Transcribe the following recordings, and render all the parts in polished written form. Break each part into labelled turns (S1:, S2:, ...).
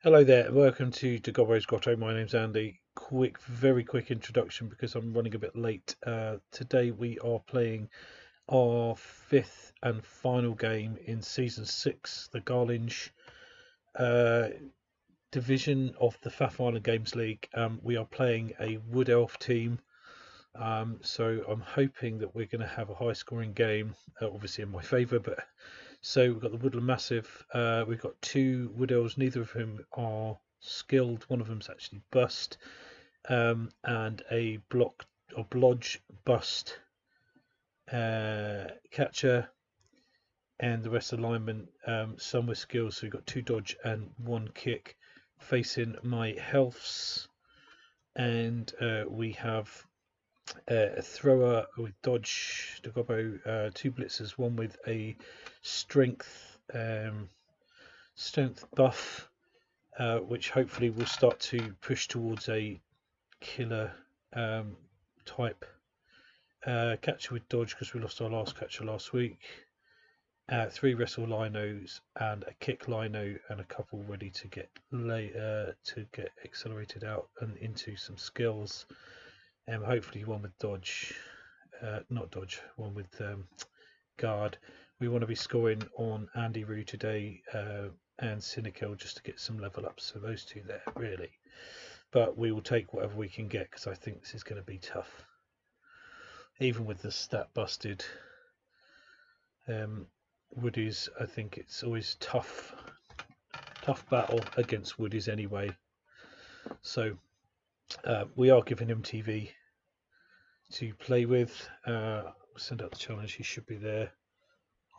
S1: Hello there, welcome to Gobbo's Grotto. My name's Andy. Very quick introduction because I'm running a bit late. Today we are playing our fifth and final game in Season 6, the Garlinge uh, division of the FAFF Island Games League. We are playing a Wood Elf team, so I'm hoping that we're going to have a high scoring game, obviously in my favour, but so we've got the Woodland Massive. We've got two Wood Elves, neither of whom are skilled. One of them's actually bust, and a blodge bust catcher, and the rest of the linemen, some with skills. So we've got two dodge and one kick facing my healths, and we have a thrower with dodge, the gobbo, two blitzers, one with a strength strength buff, which hopefully will start to push towards a killer type catcher with dodge, because we lost our last catcher last week. Three wrestle linos and a kick lino, and a couple ready to get accelerated out and into some skills. Hopefully one with dodge, not dodge, one with guard. We want to be scoring on Andy Roo today, and Cynical, just to get some level up. So those two there, really. But we will take whatever we can get, because I think this is going to be tough. Even with the stat busted Woodies, I think it's always tough battle against Woodies anyway. So we are giving him TV to play with. Send out the challenge, he should be there.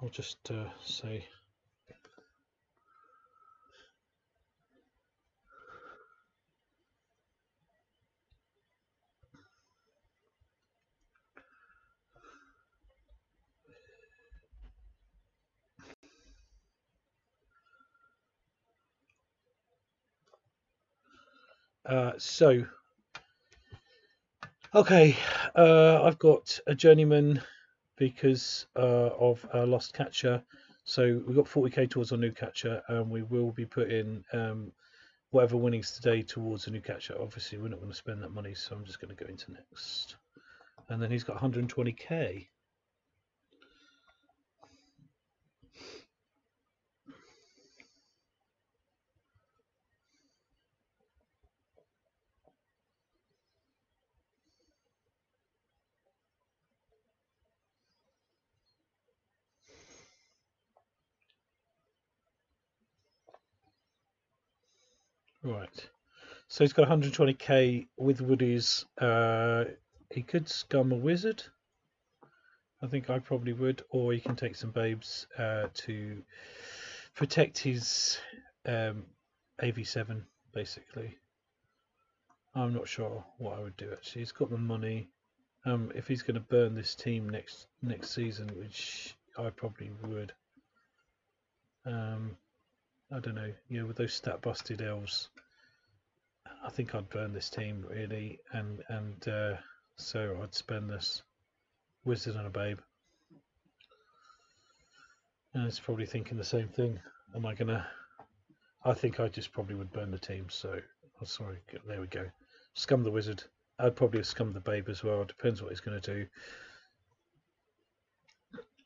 S1: I'll just say so. Okay, I've got a journeyman because of a lost catcher. So we've got 40k towards our new catcher, and we will be putting whatever winnings today towards a new catcher. Obviously, we're not going to spend that money, so I'm just going to go into next. And then he's got 120k. Right. So he's got 120k with Woody's. He could scum a wizard. I think I probably would, or he can take some babes to protect his AV7, basically. I'm not sure what I would do actually. He's got the money. If he's going to burn this team next season, which I probably would. I don't know. Yeah, with those stat busted elves, I think I'd burn this team really, and so I'd spend this wizard and a babe. And it's probably thinking the same thing. Am I gonna? I think I just probably would burn the team. So, oh, sorry. There we go. Scum the wizard. I'd probably have scummed the babe as well. Depends what he's going to do.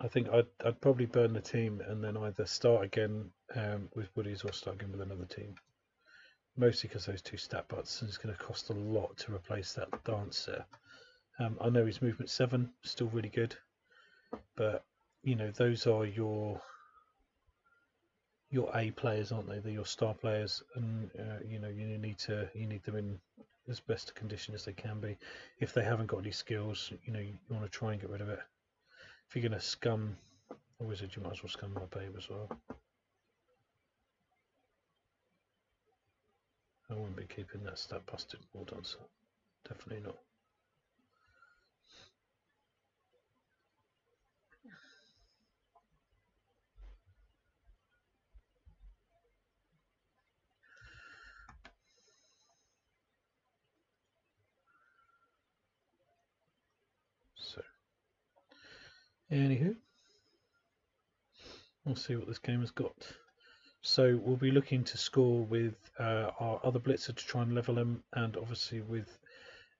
S1: I think I'd probably burn the team and then either start again with Woodies or start again with another team. Mostly because those two stat butts, and it's going to cost a lot to replace that dancer. I know his movement 7 still really good, but you know those are your A players, aren't they? They're your star players, and you know you need them in as best a condition as they can be. If they haven't got any skills, you know you want to try and get rid of it. If you're going to scum a wizard, you might as well scum my babe as well. I wouldn't be keeping that stat busted war dancer. Definitely not. So, anywho, we'll see what this game has got. So we'll be looking to score with our other blitzer to try and level him, and obviously with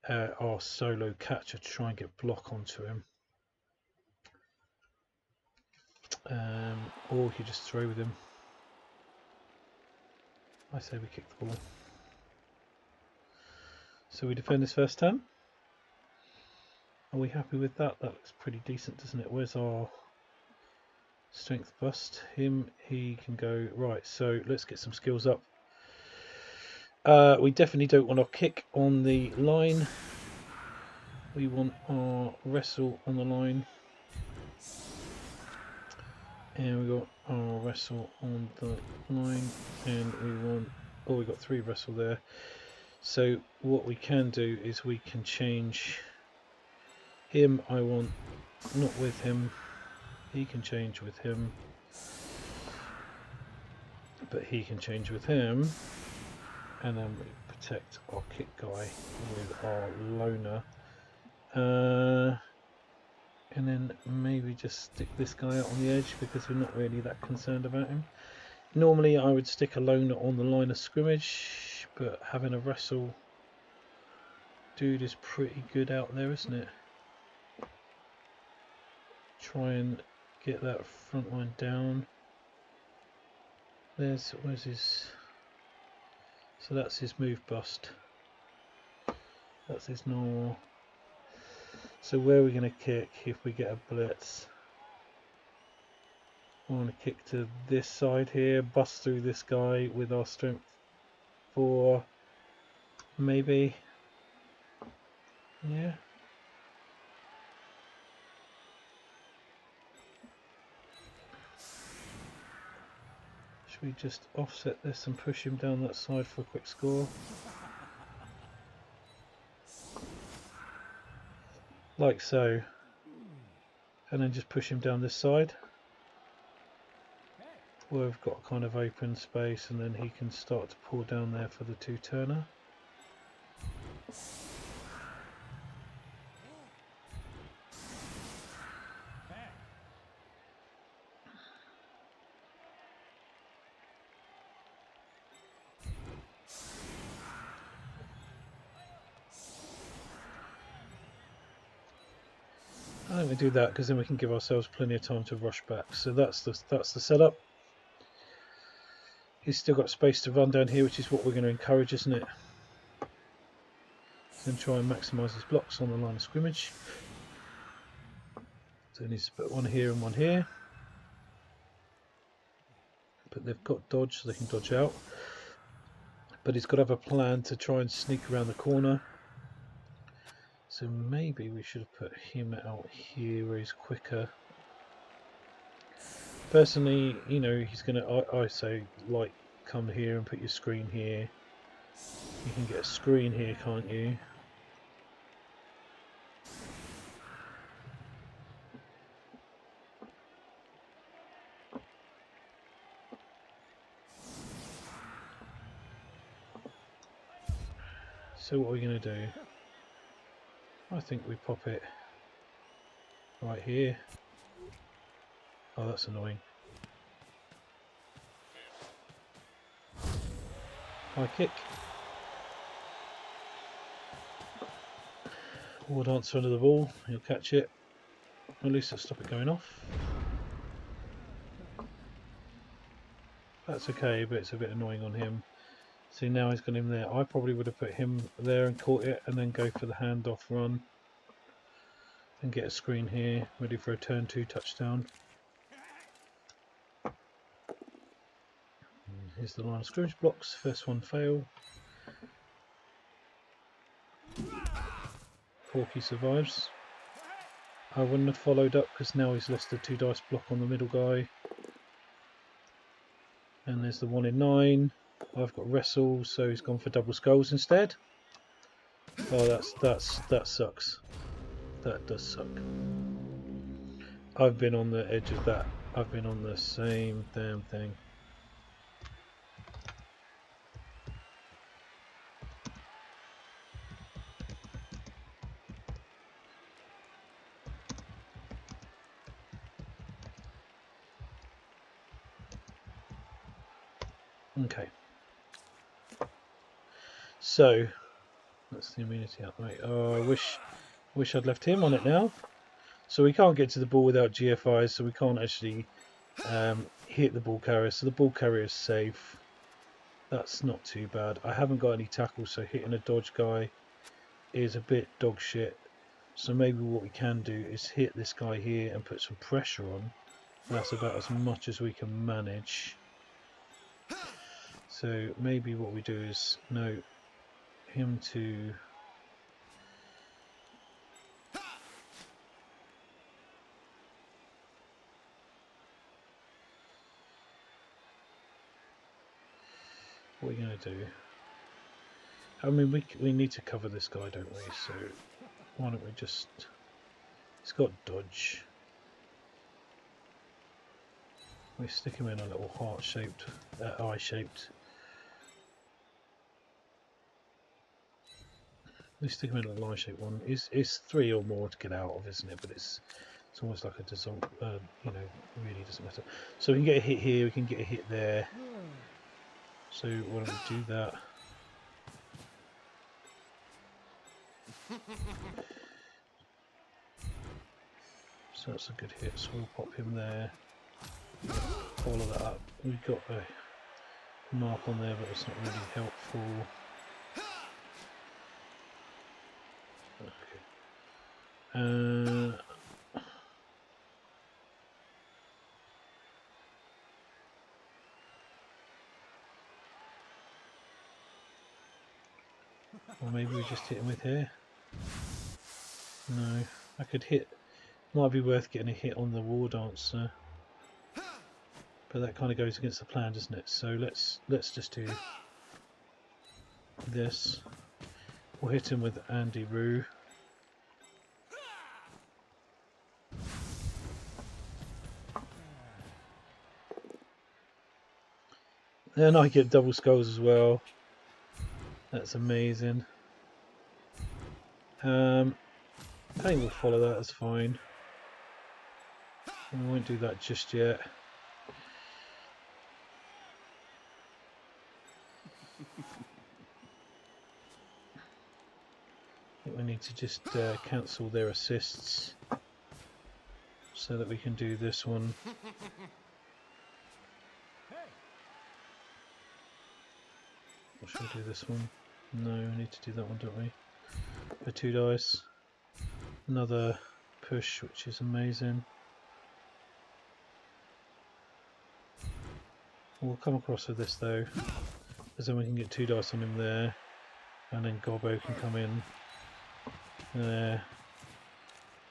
S1: our solo catcher to try and get block onto him. Or you just throw with him. I say we kick the ball. So we defend this first turn. Are we happy with that? That looks pretty decent, doesn't it? Where's our strength bust? Him, he can go. Right, so let's get some skills up. We definitely don't want our kick on the line. We want our wrestle on the line. And we got our wrestle on the line. And we want... Oh, we got 3 wrestle there. So what we can do is we can change him. I want not with him. He can change with him. But he can change with him. And then we protect our kick guy with our loner. And then maybe just stick this guy out on the edge because we're not really that concerned about him. Normally I would stick a loner on the line of scrimmage, but having a wrestle dude is pretty good out there, isn't it? Try and get that front line down. Where's his... So that's his move bust. That's his normal. So where are we going to kick if we get a blitz? I want to kick to this side here, bust through this guy with our strength 4, maybe. Yeah. Should we just offset this and push him down that side for a quick score? Like so. And then just push him down this side. Where we've got kind of open space, and then he can start to pour down there for the 2-turner. I think we do that because then we can give ourselves plenty of time to rush back. So that's the setup. He's still got space to run down here, which is what we're going to encourage, isn't it? Then try and maximise his blocks on the line of scrimmage. So he needs to put one here and one here. But they've got dodge, so they can dodge out. But he's got to have a plan to try and sneak around the corner. So maybe we should have put him out here where he's quicker. Personally, you know, he's going to, I say, like, come here and put your screen here. You can get a screen here, can't you? So what are we going to do? I think we pop it right here. Oh, that's annoying. High kick. Forward answer under the ball. He'll catch it. At least it'll stop it going off. That's okay, but it's a bit annoying on him. See, now he's got him there. I probably would have put him there and caught it and then go for the handoff run. And get a screen here, ready for a turn 2 touchdown. Here's the line of scrimmage blocks. First one fail. Porky survives. I wouldn't have followed up because now he's lost the 2 dice block on the middle guy. And there's the 1 in 9. I've got wrestle, so he's gone for double skulls instead. Oh, that sucks. That does suck. I've been on the edge of that. I've been on the same damn thing. Okay. So that's the immunity out, right? Oh, I wish I'd left him on it now. So we can't get to the ball without GFIs, so we can't actually hit the ball carrier. So the ball carrier is safe. That's not too bad. I haven't got any tackles, so hitting a dodge guy is a bit dog shit. So maybe what we can do is hit this guy here and put some pressure on. That's about as much as we can manage. So maybe what we do is no him to what are we going to do? I mean, we need to cover this guy, don't we? So why don't we just... He's got dodge. We stick him in a little heart-shaped, eye-shaped. We stick him in a little eye-shaped one. It's 3 or more to get out of, isn't it? But it's almost like a dissolve. You know, really doesn't matter. So we can get a hit here. We can get a hit there. So why don't we do that? So that's a good hit. So we'll pop him there. Follow that up. We've got a mark on there, but it's not really helpful. Okay. Or maybe we just hit him with here. No, I could hit. Might be worth getting a hit on the war dancer, but that kind of goes against the plan, doesn't it? So let's just do this. We'll hit him with Andy Roo. And I get double skulls as well. That's amazing. I think we'll follow that, that's fine. We won't do that just yet. I think we need to just cancel their assists so that we can do this one. Or should we do this one? No, we need to do that one, don't we? For 2 dice. Another push, which is amazing. We'll come across with this though, because then we can get 2 dice on him there, and then Gobbo can come in there,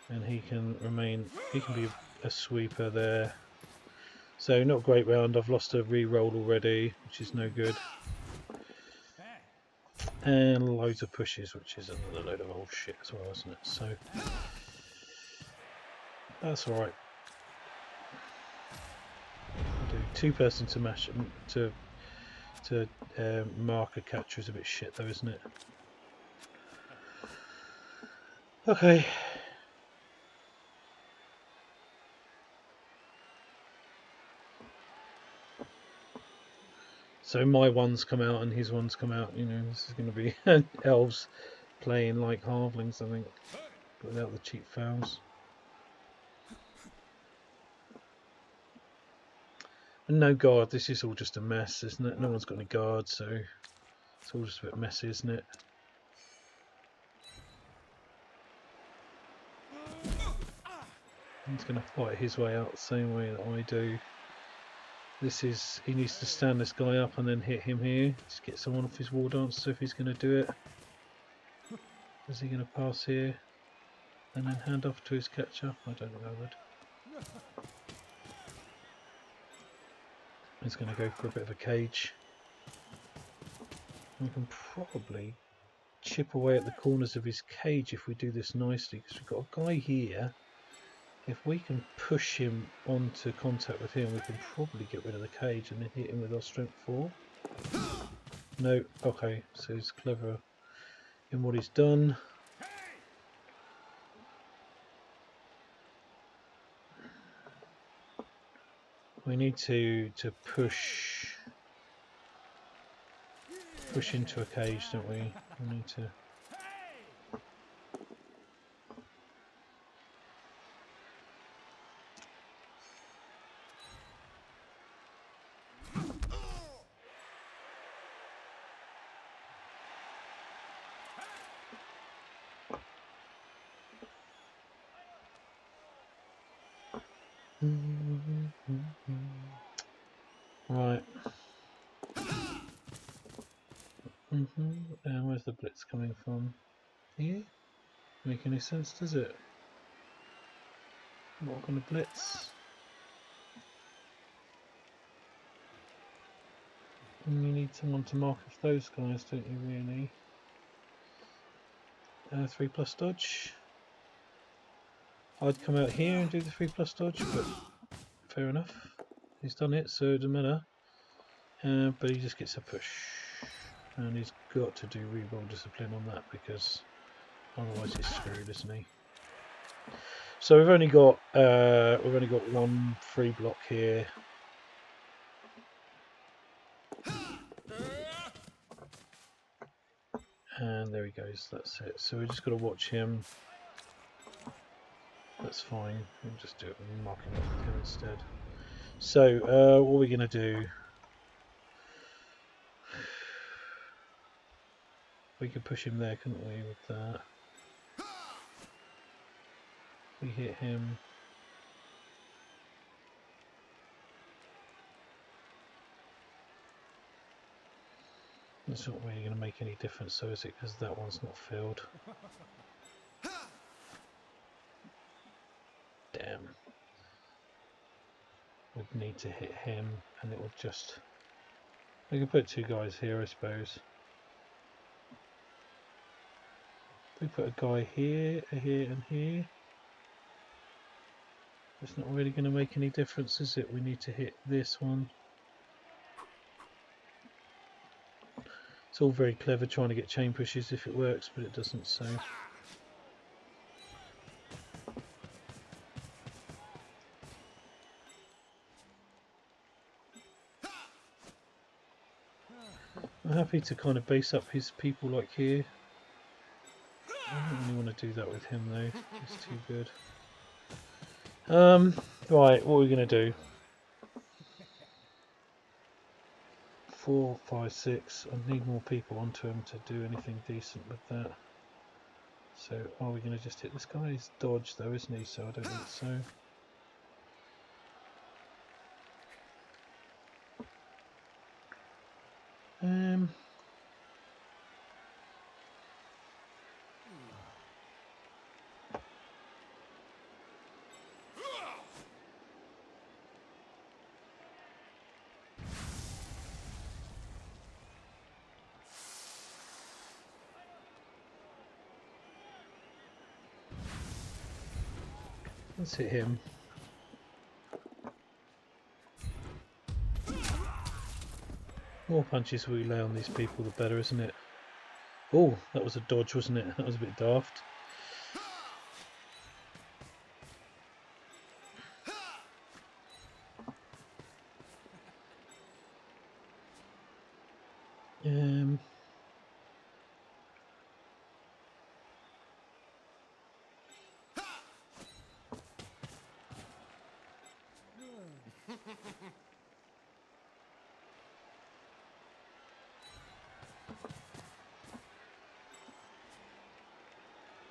S1: and he can be a sweeper there. So not a great round. I've lost a re-roll already, which is no good. And loads of pushes, which is another load of old shit as well, isn't it? So that's alright. Do 2-person to mash to mark a catcher is a bit shit though, isn't it? Okay. So my ones come out and his ones come out. You know, this is going to be elves playing like halflings, I think, but without the cheap fouls. And no guard. This is all just a mess, isn't it? No one's got any guard, so it's all just a bit messy, isn't it? He's going to fight his way out the same way that I do. He needs to stand this guy up and then hit him here. Just get someone off his war dance. So if he's going to do it, is he going to pass here and then hand off to his catcher? I don't think I would. He's going to go for a bit of a cage. We can probably chip away at the corners of his cage if we do this nicely, because we've got a guy here. If we can push him onto contact with him, we can probably get rid of the cage and then hit him with our strength 4. No, okay, so he's clever in what he's done. We need to push push into a cage, don't we? We need to. Right. And where's the blitz coming from? Here? Make any sense, does it? Not gonna blitz. And you need someone to mark off those guys, don't you, really? 3+ dodge. I'd come out here and do the 3+ dodge, but fair enough. He's done it, so it doesn't matter. But he just gets a push. And he's got to do reroll discipline on that because otherwise he's screwed, isn't he? So we've only got one free block here. And there he goes, that's it. So we just got to watch him. That's fine. We'll just do it and mark him off with him instead. So what are we going to do? We could push him there, couldn't we, with that? We hit him. It's not really going to make any difference, so is it? Because that one's not filled. Damn. We'd need to hit him, and it would just... We could put two guys here, I suppose. We put a guy here, and here. It's not really going to make any difference, is it? We need to hit this one. It's all very clever trying to get chain pushes if it works, but it doesn't, so... I'm happy to kind of base up his people like here. I don't really want to do that with him though, it's too good. Right, what are we going to do? 4, 5, 6. I need more people onto him to do anything decent with that. So are we going to just hit this guy? He's dodge though, isn't he? So I don't think so. Let's hit him. More punches we lay on these people, the better, isn't it? Oh, that was a dodge, wasn't it? That was a bit daft.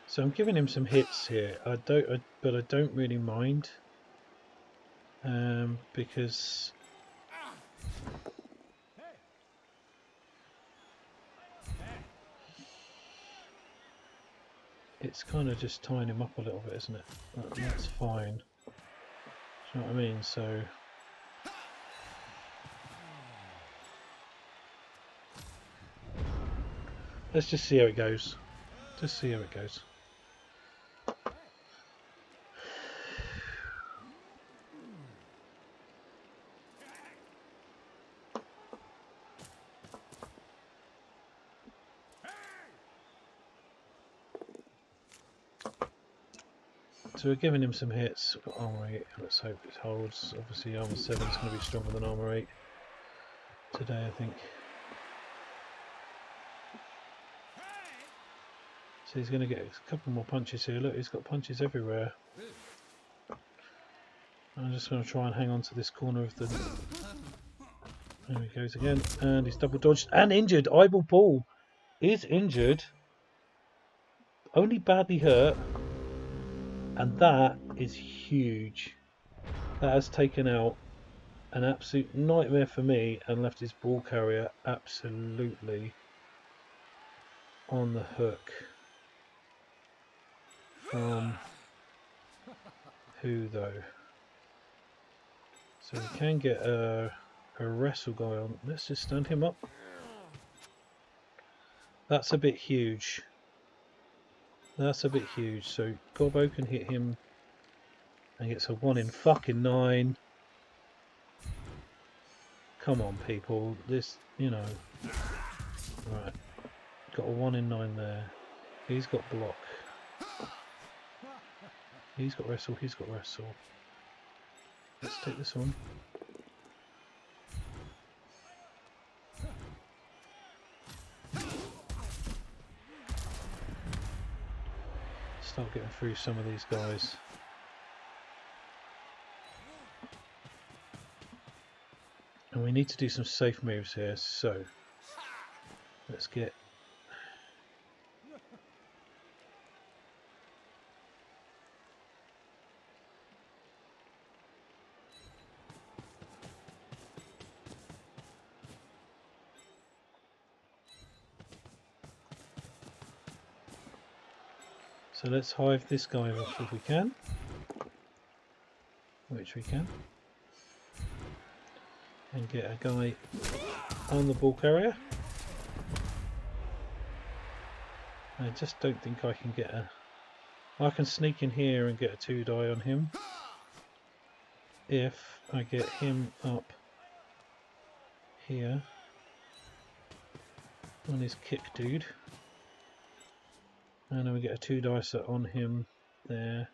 S1: So I'm giving him some hits here. But I don't really mind, because it's kind of just tying him up a little bit, isn't it? That's fine. Do you know what I mean? So let's just see how it goes. Just see how it goes. So we're giving him some hits. We've got armor 8. Let's hope it holds. Obviously armor 7 is going to be stronger than armor 8 today, I think. So he's going to get a couple more punches here. Look, he's got punches everywhere. I'm just going to try and hang on to this corner of the... There he goes again. And he's double dodged and injured. Eyeball Paul is injured. Only badly hurt. And that is huge. That has taken out an absolute nightmare for me and left his ball carrier absolutely on the hook. From who though? So we can get a wrestle guy on. Let's just stand him up. That's a bit huge. That's a bit huge. So Gobbo can hit him and gets a 1 in fucking 9. Come on, people. This, you know. Right. Got a 1 in 9 there. He's got block. He's got wrestle. He's got wrestle. Let's take this one. Start getting through some of these guys. And we need to do some safe moves here, so let's get... So let's hive this guy off if we can, which we can, and get a guy on the ball carrier. I just don't think I can get a... I can sneak in here and get a 2-die on him if I get him up here on his kick dude. And then we get a 2-dicer on him there.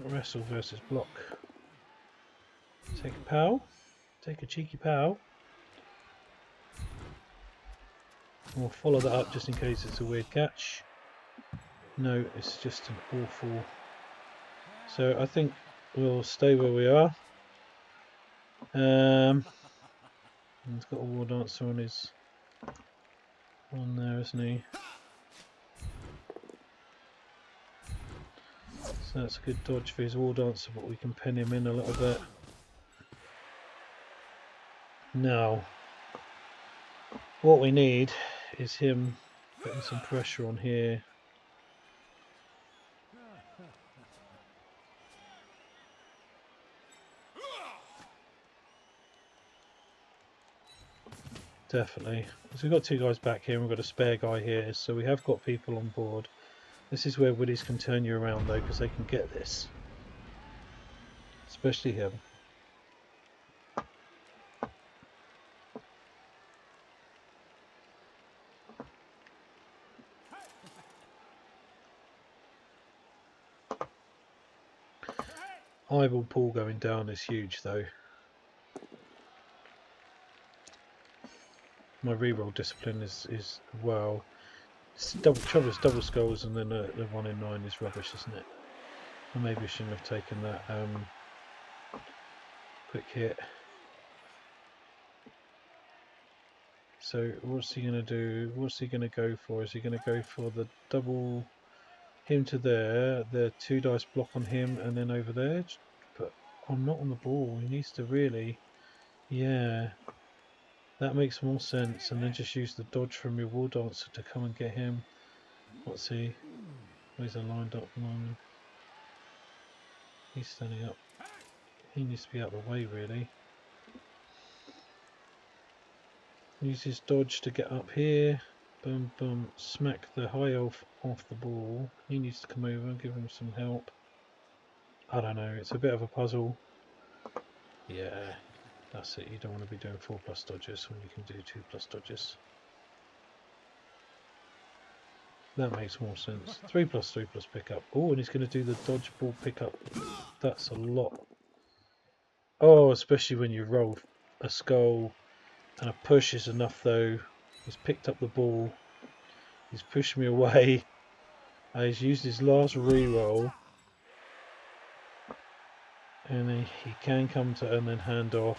S1: Wrestle versus block. Take a pow. Take a cheeky pow. We'll follow that up just in case it's a weird catch. No, it's just an awful... So I think we'll stay where we are. He's got a war dancer on his there, isn't he? So that's a good dodge for his war dancer, but we can pin him in a little bit. Now, what we need is him putting some pressure on here. Definitely, because we've got 2 guys back here and we've got a spare guy here, so we have got people on board. This is where Woodies can turn you around though, because they can get this. Especially him. Eyeball Paul going down is huge though. My reroll discipline is well. It's trouble is double skulls, and then the 1 in 9 is rubbish, isn't it? Or maybe I shouldn't have taken that quick hit. So what's he gonna do? What's he gonna go for? Is he gonna go for the double him to there, the 2 dice block on him, and then over there? But I'm not on the ball. He needs to really, yeah. That makes more sense, and then just use the dodge from your war dancer to come and get him. What's he? Where's he lined up? He's standing up. He needs to be out of the way, really. Use his dodge to get up here. Boom, boom. Smack the high elf off the ball. He needs to come over and give him some help. I don't know. It's a bit of a puzzle. Yeah. That's it, you don't want to be doing 4+ dodges when you can do 2+ dodges. That makes more sense. 3+3+ pickup. Oh, and he's going to do the dodge ball pickup. That's a lot. Oh, especially when you roll a skull And a push is enough though. He's picked up the ball. He's pushed me away. He's used his last reroll. And he can come to and then hand off.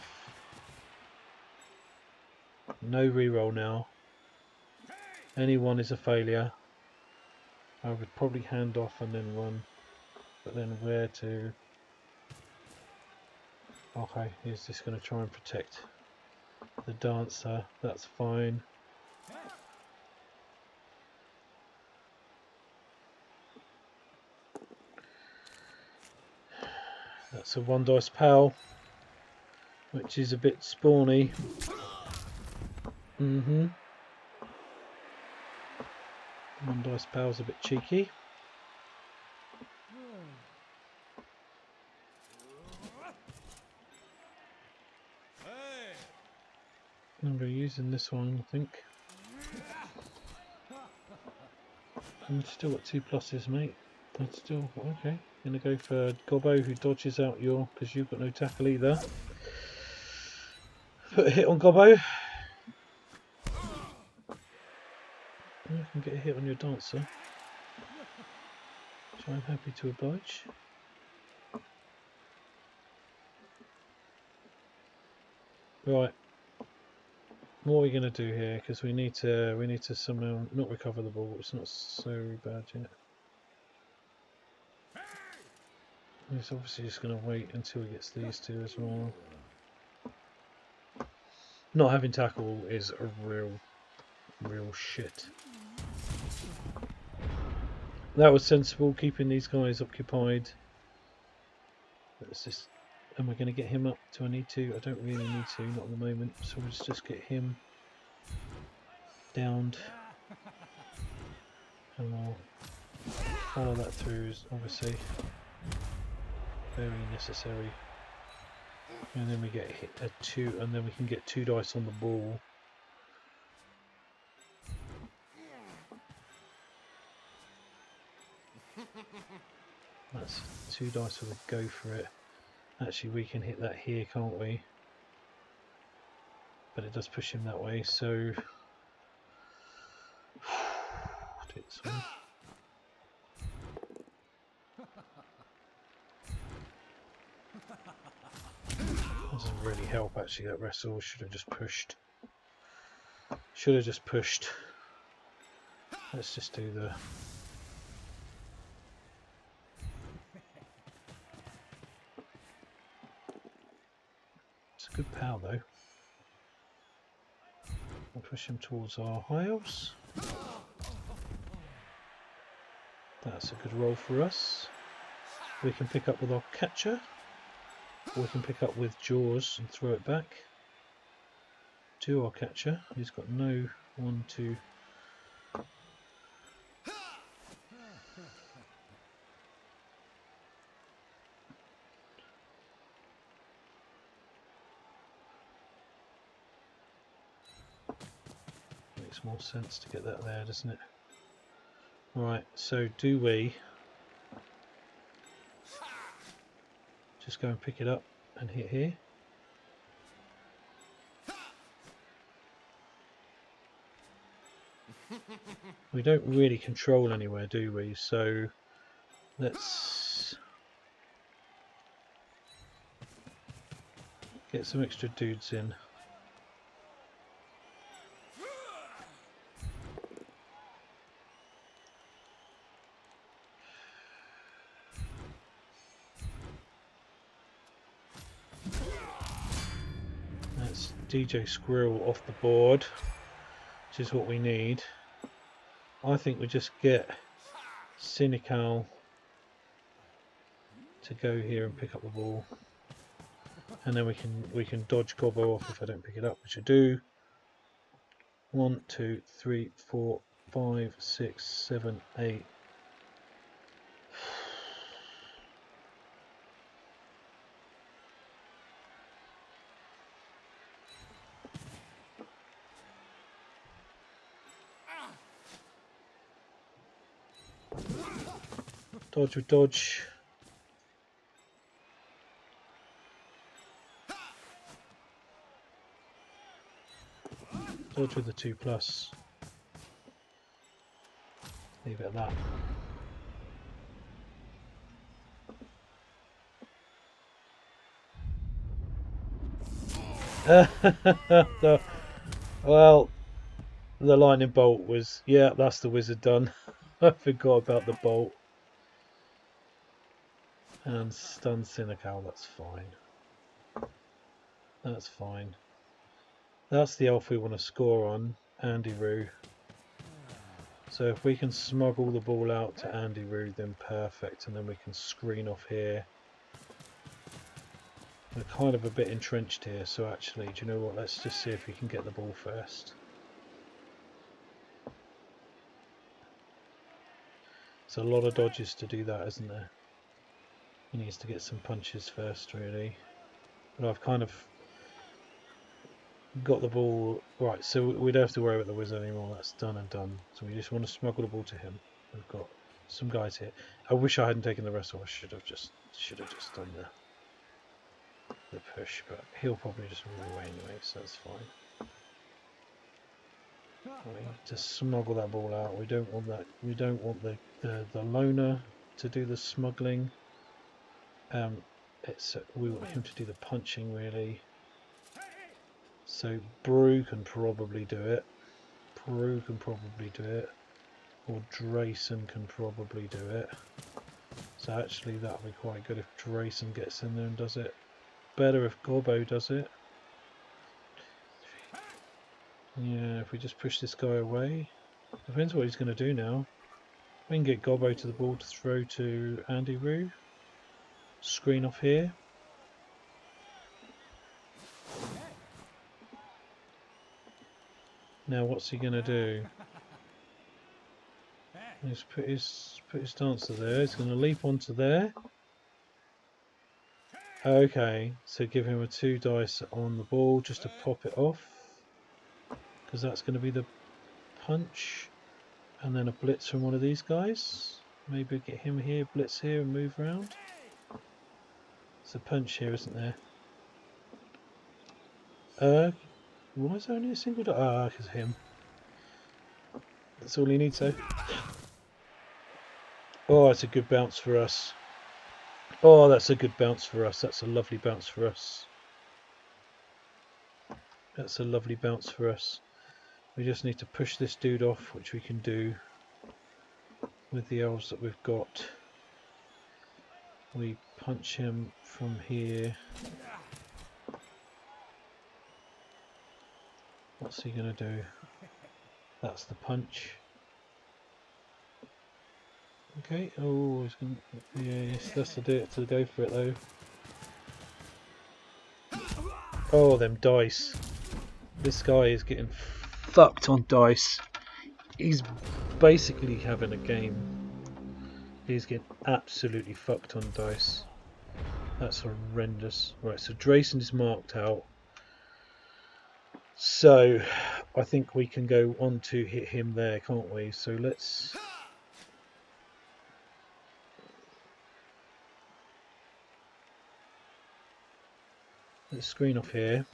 S1: No reroll now. Anyone is a failure. I would probably hand off and then run. But then where to? Okay, he's just going to try and protect the dancer. That's fine. That's a 1 dice pal, which is a bit spawny. Mm-hmm. 1 dice pal's a bit cheeky. And we're using this one, I think. And still got 2 pluses, mate. That's still okay. Gonna go for Gobbo, who dodges out your, because you've got no tackle either. Put a hit on Gobbo. You can get a hit on your dancer, which I'm happy to oblige. Right. What are we going to do here? Because we need to somehow not recover the ball. It's not so bad yet. He's obviously just going to wait until he gets these 2 as well. Not having tackle is a real shit. That was sensible, keeping these guys occupied. Let's just, and we're going to get him up. Do I need to? I don't really need to, not at the moment. So let's just get him downed. And we'll follow that through, obviously. Very necessary. And then we get hit at 2, and then we can get 2 dice on the ball. That's 2 dice with a go for it. Actually, we can hit that here, can't we? But it does push him that way, so take this one. Doesn't really help actually, that wrestle. Should have just pushed. Let's just do the it's a good power though. We'll push him towards our high elves. That's a good roll for us. We can pick up with our catcher. Or we can pick up with jaws and throw it back to our catcher. He's got no 1, 2. Makes more sense to get that there, doesn't it? Right, so do we just go and pick it up and hit here? We don't really control anywhere, do we? So let's get some extra dudes in. That's DJ Squirrel off the board, which is what we need. I think we just get Cynical to go here and pick up the ball, and then we can dodge Gobbo off if I don't pick it up, which I do. 1, 2, 3, 4, 5, 6, 7, 8. Dodge with dodge. Dodge with the 2+. Leave it at that. Well, the lightning bolt was... Yeah, that's the wizard done. I forgot about the bolt. And stun Cynical, that's fine. That's fine. That's the elf we want to score on, Andy Roo. So if we can smuggle the ball out to Andy Roo, then perfect, and then we can screen off here. We're kind of a bit entrenched here, so actually, do you know what, let's just see if we can get the ball first. It's a lot of dodges to do that, isn't there? He needs to get some punches first, really. But I've kind of got the ball right, so we don't have to worry about the wizard anymore. That's done and done. So we just want to smuggle the ball to him. We've got some guys here. I wish I hadn't taken the wrestle. I should have just done the push, but he'll probably just move away anyway, so that's fine. We need to smuggle that ball out. We don't want that. We don't want the loner to do the smuggling. We want him to do the punching, really. So Brew can probably do it. Brew can probably do it. Or Drayson can probably do it. So actually that would be quite good if Drayson gets in there and does it. Better if Gobbo does it. Yeah, if we just push this guy away. Depends what he's going to do now. We can get Gobbo to the ball to throw to Andy Roo. Screen off here. Now what's he going to do? He's put his dancer there. He's going to leap onto there. Okay, so give him a 2 dice on the ball just to pop it off, because that's going to be the punch, and then a blitz from one of these guys. Maybe get him here, blitz here, and move around. There's a punch here, isn't there? Why is there only a single die? Ah, because him. That's all he needs, though. Oh, it's a good bounce for us. Oh, that's a good bounce for us. That's a lovely bounce for us. That's a lovely bounce for us. We just need to push this dude off, which we can do with the elves that we've got. We punch him from here. What's he going to do? That's the punch. Okay, oh, he's going to... Yes, that's to do it, to go for it though. Oh, them dice. This guy is getting fucked on dice. He's basically having a game. He's getting absolutely fucked on dice. That's horrendous. Right, so Drayson is marked out. So I think we can go on to hit him there, can't we? So let's screen off here.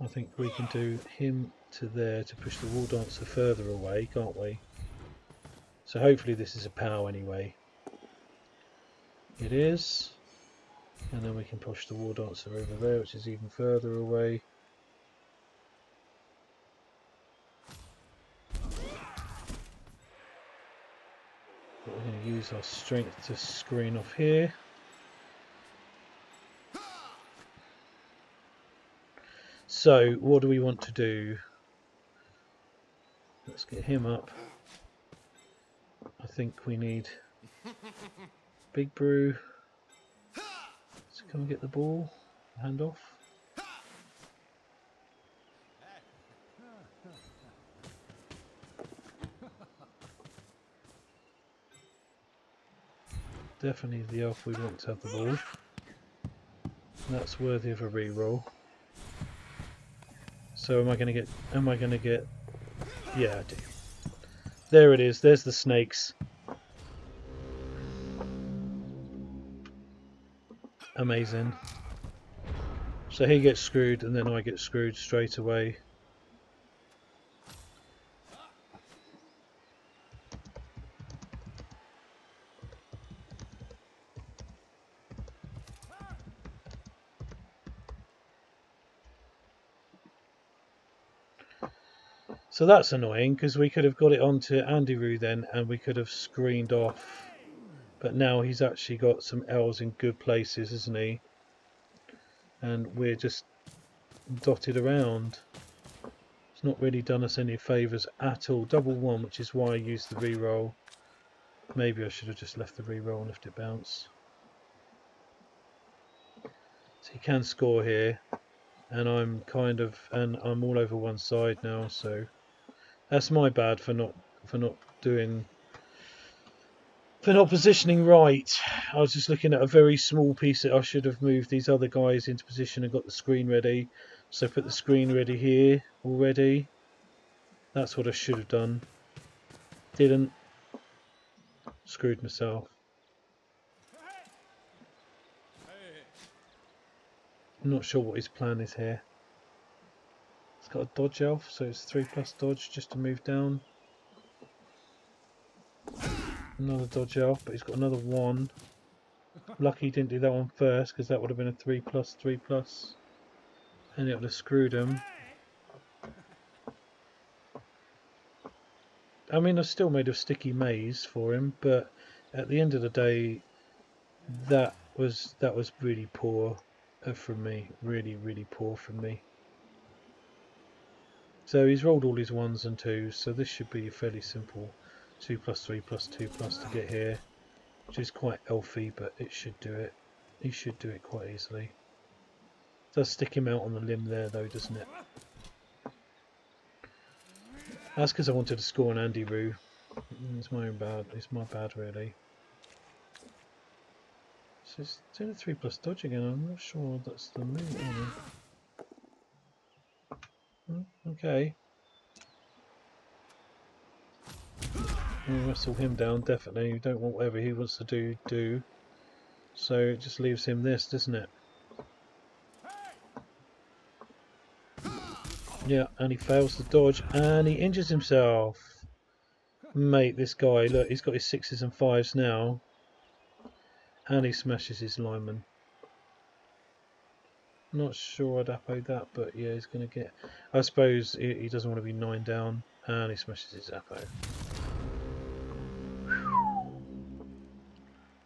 S1: I think we can do him to there to push the wall dancer further away, can't we? So hopefully this is a POW anyway. It is. And then we can push the war dancer over there, which is even further away. But we're going to use our strength to screen off here. So what do we want to do? Let's get him up. I think we need Big Brew. So come and get the ball, hand off. Definitely the elf we want to have the ball. That's worthy of a re-roll. So am I going to get, yeah, I do. There it is, there's the snakes. Amazing. So he gets screwed and then I get screwed straight away. So that's annoying because we could have got it onto Andy Roo then and we could have screened off. But now he's actually got some elves in good places, isn't he? And we're just dotted around. It's not really done us any favours at all. Double one, which is why I used the reroll. Maybe I should have just left the reroll and left it bounce. So he can score here. And I'm I'm all over one side now, so that's my bad for not positioning right. I was just looking at a very small piece. I should have moved these other guys into position and got the screen ready. So put the screen ready here already. That's what I should have done. Didn't. Screwed myself. I'm not sure what his plan is here. He's got a dodge elf, so it's 3+ dodge just to move down. Another dodge elf, but he's got another 1. Lucky he didn't do that one first, because that would have been a 3+, and it would have screwed him. I mean, I still made a sticky maze for him, but at the end of the day, that was really poor from me. Really poor from me. So he's rolled all his 1s and 2s, so this should be fairly simple. 2+, 3+, 2+ to get here, which is quite elfy, but it should do it. He should do it quite easily. It does stick him out on the limb there, though, doesn't it? That's because I wanted to score an Andy Roo. It's my own bad. It's my bad, really. So it's doing a 3+ dodge again. I'm not sure that's the move. Okay. We'll wrestle him down, definitely. You don't want whatever he wants to do. So it just leaves him this, doesn't it? Yeah, and he fails to dodge, and he injures himself. Mate, this guy, look, he's got his 6s and 5s now. And he smashes his lineman. Not sure I'd apo that, but yeah, he's going to get... I suppose he doesn't want to be 9 down, and he smashes his apo.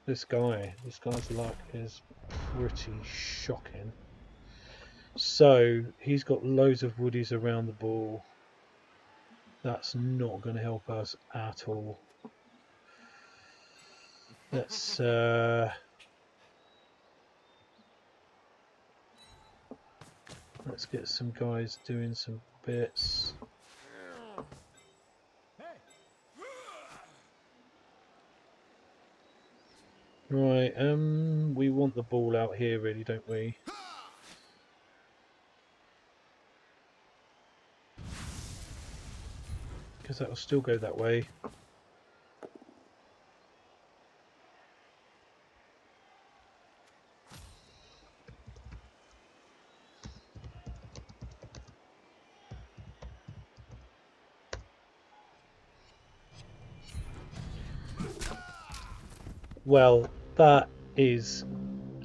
S1: This guy's luck is pretty shocking. So, he's got loads of woodies around the ball. That's not going to help us at all. Let's get some guys doing some bits. Right, we want the ball out here, really, don't we? Because that will still go that way. Well, that is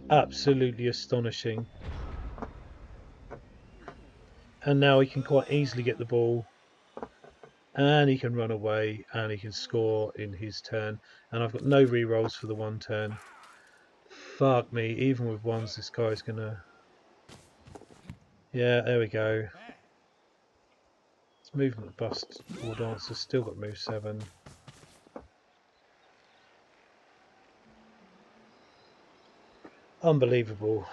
S1: absolutely astonishing. And now he can quite easily get the ball. And he can run away and he can score in his turn. And I've got no rerolls for the 1 turn. Fuck me, even with 1s this guy's gonna... Yeah, there we go. It's movement bust. War Dancer's still got move 7. Unbelievable.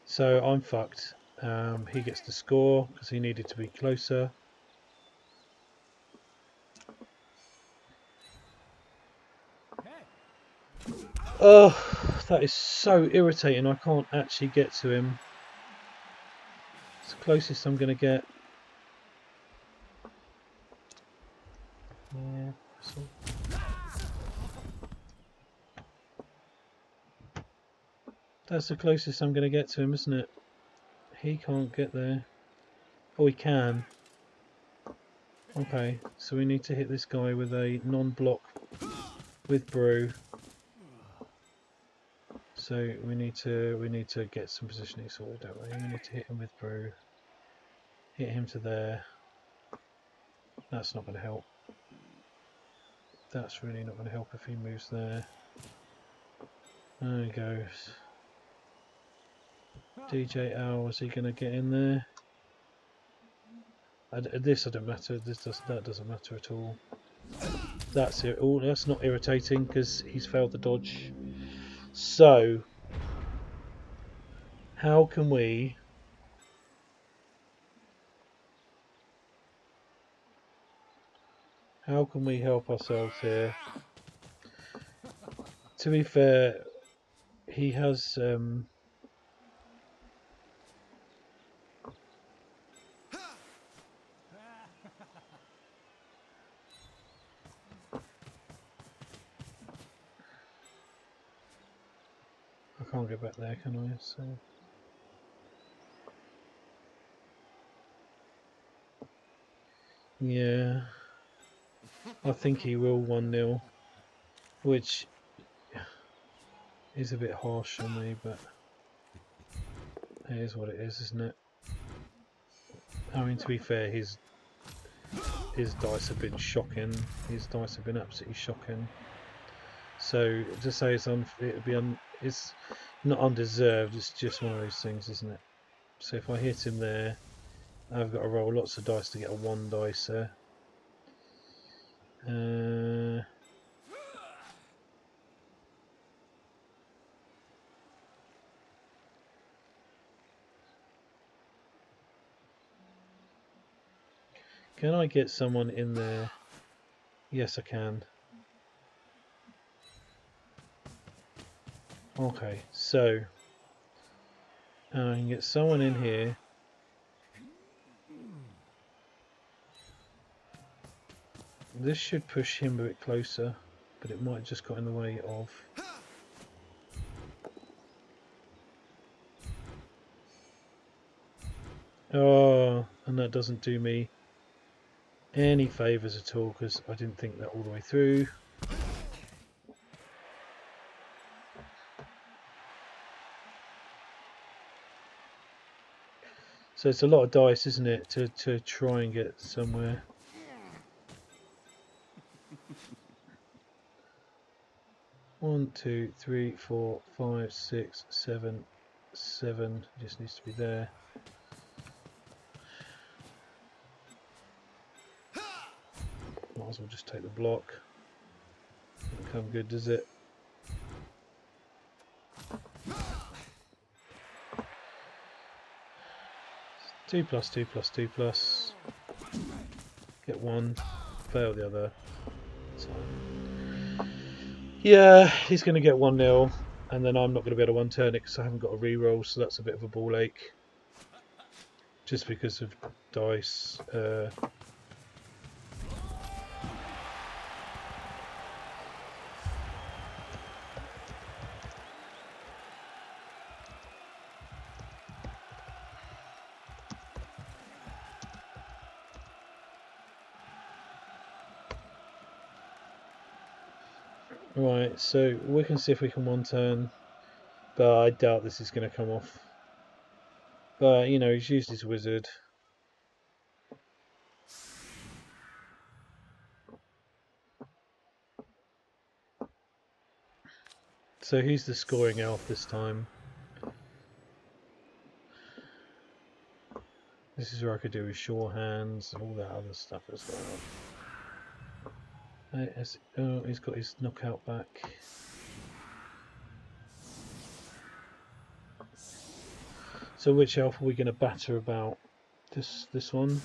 S1: So I'm fucked. He gets to score because he needed to be closer. Oh, that is so irritating. I can't actually get to him. It's the closest I'm going to get. Yeah, that's the closest I'm going to get to him, isn't it? He can't get there. Oh, he can. Okay, so we need to hit this guy with a non-block with brew. So we need to get some positioning sorted, don't we? We need to hit him with brew. Hit him to there. That's not going to help. That's really not going to help if he moves there. There he goes. DJ Owl, is he going to get in there? This doesn't matter. That doesn't matter at all. That's it. Oh, that's not irritating because he's failed the dodge. So, how can we? How can we help ourselves here? To be fair, he has. I can't get back there, can I? So. Yeah, I think he will 1-0, which is a bit harsh on me, but it is what it is, isn't it? I mean, to be fair, his dice have been shocking. His dice have been absolutely shocking. So to say it's it's not undeserved. It's just one of those things, isn't it? So if I hit him there, I've got to roll lots of dice to get a 1 dice there. Can I get someone in there? Yes, I can. Okay, so I can get someone in here. This should push him a bit closer, but it might have just got in the way of. Oh, and that doesn't do me any favours at all because I didn't think that all the way through. So it's a lot of dice, isn't it, to try and get somewhere. One, two, three, four, five, six, seven. Just needs to be there. Might as well just take the block. Doesn't come good, does it? Two plus, two plus, two plus. Get one, fail the other. Yeah, he's going to get 1-0, and then I'm not going to be able to one-turn it because I haven't got a re-roll, so that's a bit of a ball ache. Just because of dice. Right, so we can see if we can one-turn, but I doubt this is going to come off. But, you know, he's used his wizard. So who's the scoring elf this time? This is where I could do his sure hands and all that other stuff as well. Oh, he's got his knockout back. So which elf are we going to batter about? This one?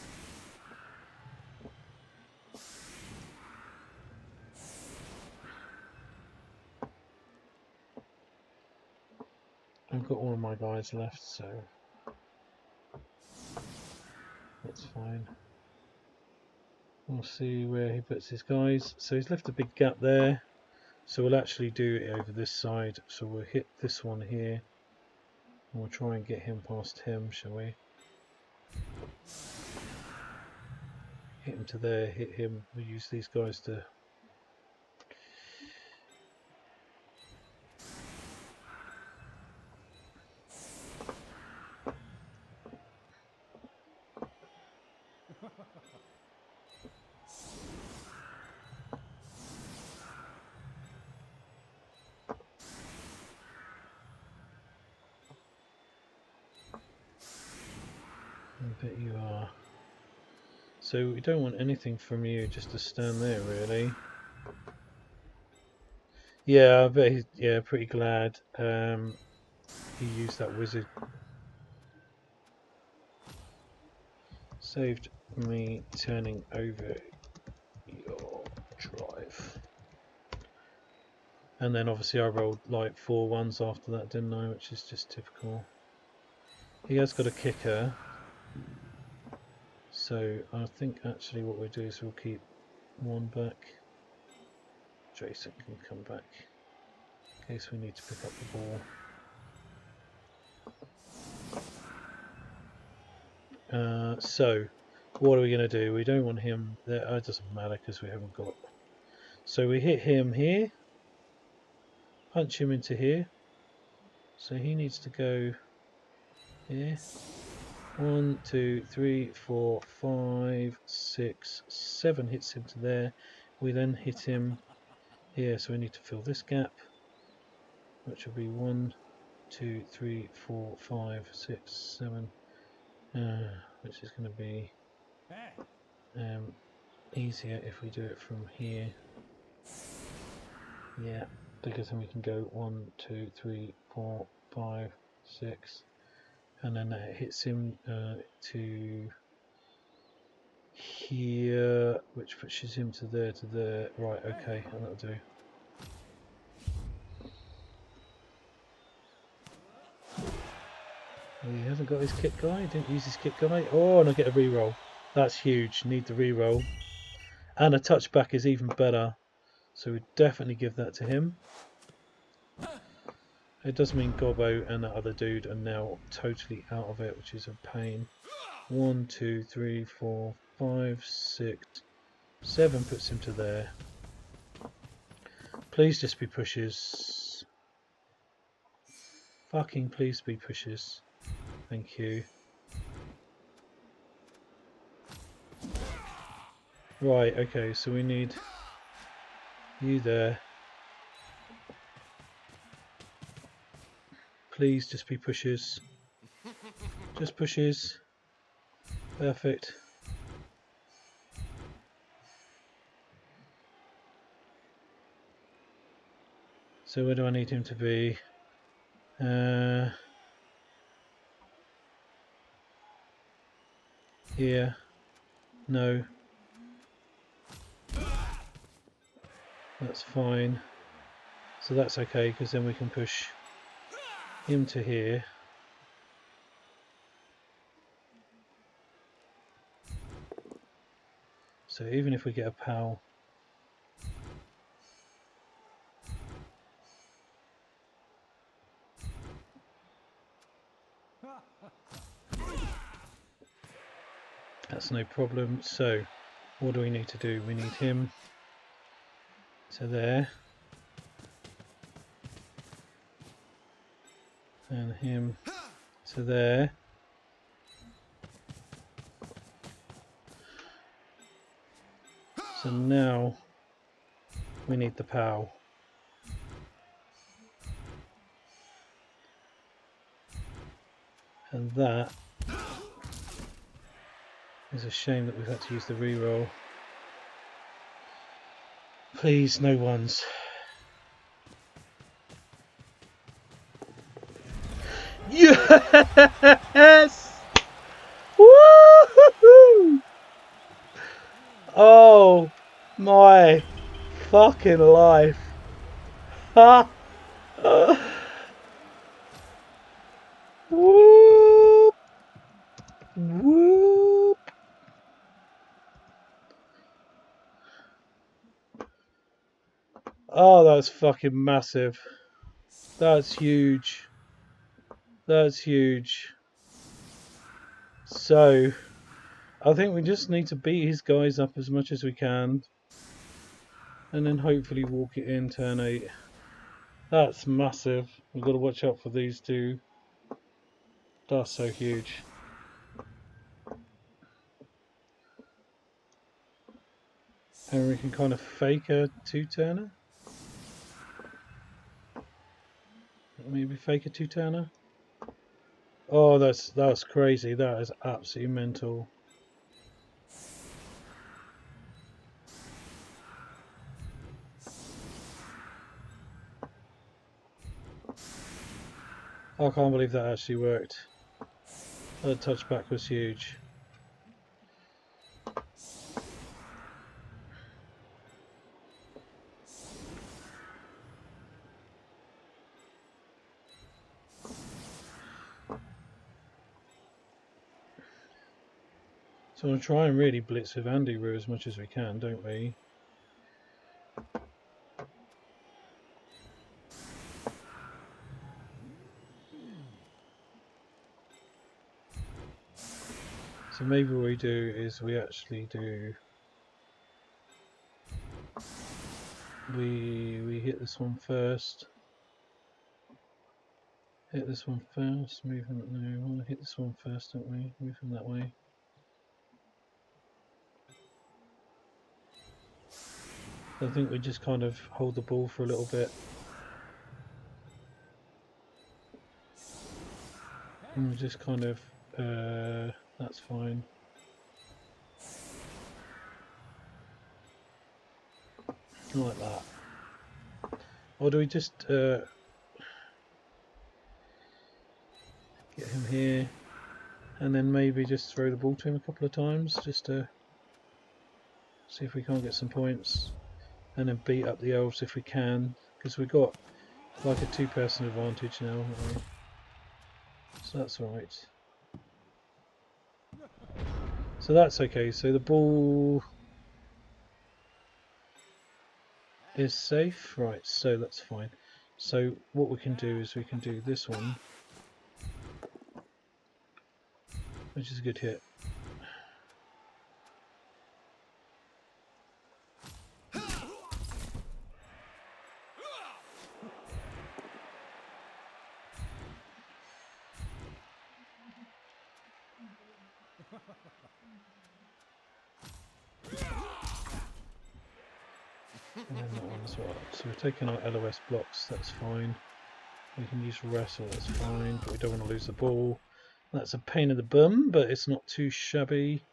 S1: I've got all of my guys left, so that's fine. We'll see where he puts his guys. So he's left a big gap there. So we'll actually do it over this side. So we'll hit this one here. And we'll try and get him past him, shall we? Hit him to there, hit him. We'll use these guys to... I bet you are. So we don't want anything from you, just to stand there, really. Yeah, I bet he's pretty glad he used that wizard. Saved me turning over your drive. And then obviously I rolled like 4 ones after that, didn't I? Which is just typical. He has got a kicker. So I think actually what we'll do is we'll keep 1 back. Jason can come back in case we need to pick up the ball. So what are we going to do? We don't want him there. It doesn't matter because we haven't got. So we hit him here. Punch him into here. So he needs to go here. 1, 2, 3, 4, 5, 6, 7 hits him to there. We then hit him here, so we need to fill this gap, which will be 1, 2, 3, 4, 5, 6, 7, which is going to be easier if we do it from here. Yeah, because then we can go 1, 2, 3, 4, 5, 6. And then that hits him to here, which pushes him to there. Right, okay, and that'll do. He hasn't got his kit guy, didn't use his kit guy. Oh, and I get a reroll. That's huge, need the reroll. And a touchback is even better. So we definitely give that to him. It does mean Gobbo and that other dude are now totally out of it, which is a pain. 1, 2, 3, 4, 5, 6, 7 puts him to there. Please just be pushes. Fucking please be pushes. Thank you. Right, okay, so we need you there. Please just be pushes. Just pushes. Perfect. So where do I need him to be? Here. No. That's fine. So that's okay, because then we can push him to here. So even if we get a PAL, that's no problem. So what do we need to do? We need him to there. And him to there. So now we need the PAL. And that is a shame that we've had to use the reroll. Please, no ones. Yes! Woo-hoo-hoo! Oh my fucking life. Ha! Whoop! Whoop! Oh, that's fucking massive. That's huge. That's huge. So, I think we just need to beat his guys up as much as we can. And then hopefully walk it in turn 8. That's massive. We've got to watch out for these two. That's so huge. And we can kind of fake a 2-turner. Maybe fake a 2-turner. Oh, that's crazy. That is absolutely mental. I can't believe that actually worked. That touchback was huge. So we'll try and really blitz with Andy Roo as much as we can, don't we? So maybe what we do is we actually do... We hit this one first. Hit this one first, move him. No, we want to hit this one first, don't we? Move him that way. I think we just kind of hold the ball for a little bit. And we just kind of, that's fine. Like that. Or do we just get him here and then maybe just throw the ball to him a couple of times just to see if we can't get some points, and then beat up the elves if we can, because we've got like a 2-person advantage now, haven't we? So that's alright. So that's okay. So the ball is safe, right? So that's fine. So what we can do is we can do this one, which is a good hit. And then that one as well. So we're taking our LOS blocks, that's fine. We can use wrestle, that's fine, but we don't want to lose the ball. That's a pain in the bum, but it's not too shabby.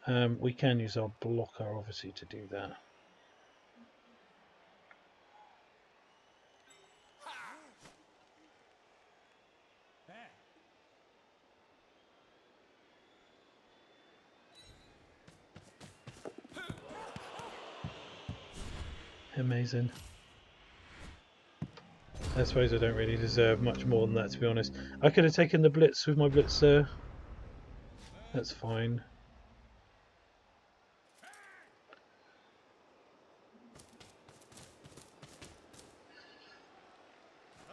S1: We can use our blocker obviously to do that. Amazing. I suppose I don't really deserve much more than that, to be honest. I could have taken the blitz with my blitzer. That's fine.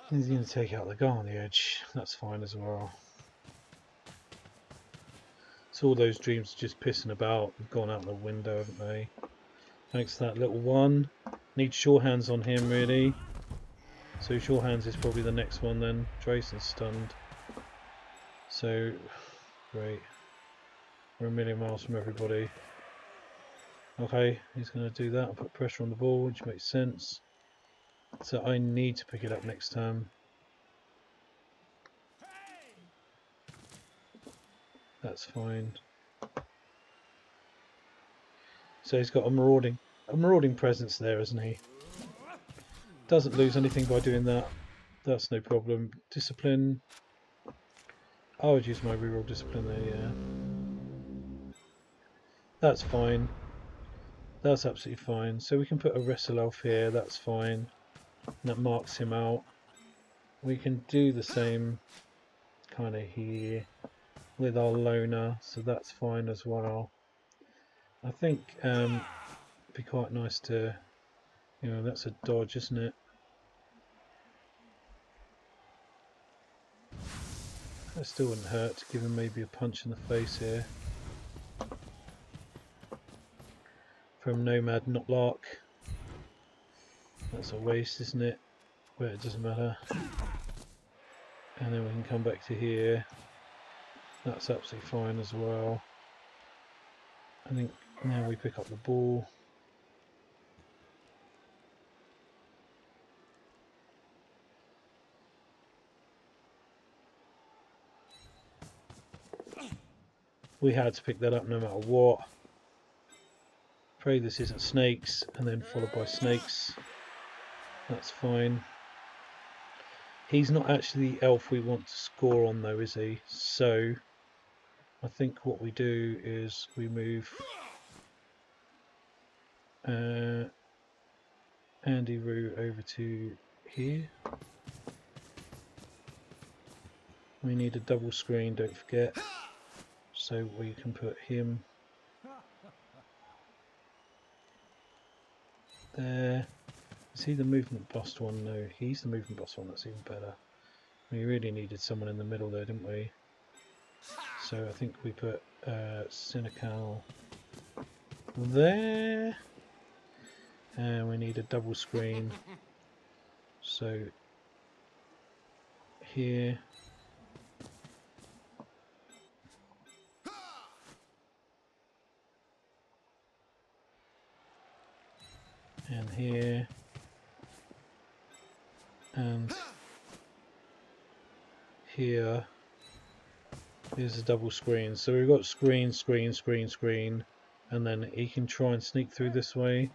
S1: He's going to take out the guy on the edge. That's fine as well. So all those dreams just pissing about have gone out the window, haven't they? Thanks to that little one. Need sure hands on him, really. So sure hands is probably the next one then. Drayson's stunned. So, great. We're a million miles from everybody. Okay, he's going to do that and put pressure on the ball, which makes sense. So I need to pick it up next time. That's fine. So he's got a marauding presence there, isn't he? Doesn't lose anything by doing that. That's no problem. Discipline. I would use my reroll discipline there, yeah. That's fine. That's absolutely fine. So we can put a wrestle elf here, that's fine. And that marks him out. We can do the same kind of here with our loner, so that's fine as well. I think it'd be quite nice to, that's a dodge, isn't it? That still wouldn't hurt to give him maybe a punch in the face here. From Nomad Notlark. That's a waste, isn't it? But it doesn't matter. And then we can come back to here. That's absolutely fine as well. I think now we pick up the ball. We had to pick that up no matter what. Pray this isn't snakes, and then followed by snakes. That's fine. He's not actually the elf we want to score on though, is he? So I think what we do is we move Andy Roo over to here. We need a double screen, don't forget. So we can put him there. Is he the movement bust one? No, he's the movement bust one. That's even better. We really needed someone in the middle there, didn't we? So I think we put Cynical there. And we need a double screen. So here. And here. And here is a double screen. So we've got screen, screen, screen, screen, and then he can try and sneak through this way,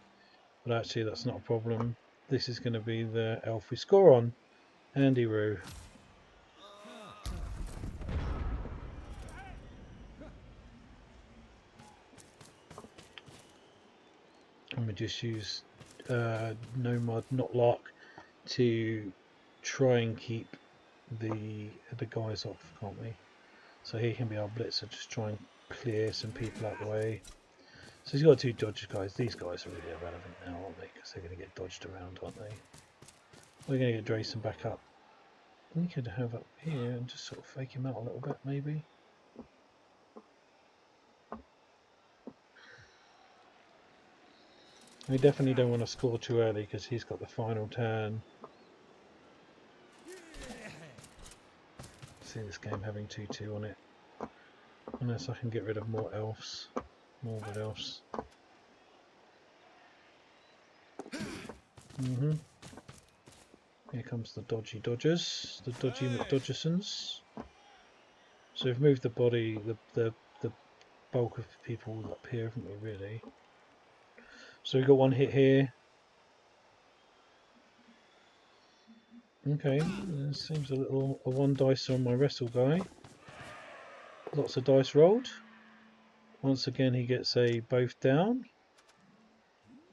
S1: but actually that's not a problem. This is going to be the elf we score on, Andy Roo. And we just use Nomad Notlark to try and keep the guys off, can't we? So he can be our blitzer, just try and clear some people out the way. So he's got two dodge guys. These guys are really irrelevant now, aren't they? Because they're going to get dodged around, aren't they? We're going to get Drayson back up. We could have up here and just sort of fake him out a little bit, maybe. We definitely don't want to score too early because he's got the final turn. See this game having 2-2 on it. Unless I can get rid of more elves. More good elves. Here comes the dodgy dodgers. The dodgy McDodgersons. So we've moved the body, the bulk of people up here, haven't we, really? So we've got one hit here. Okay, seems a one dice on my wrestle guy. Lots of dice rolled. Once again he gets a both down.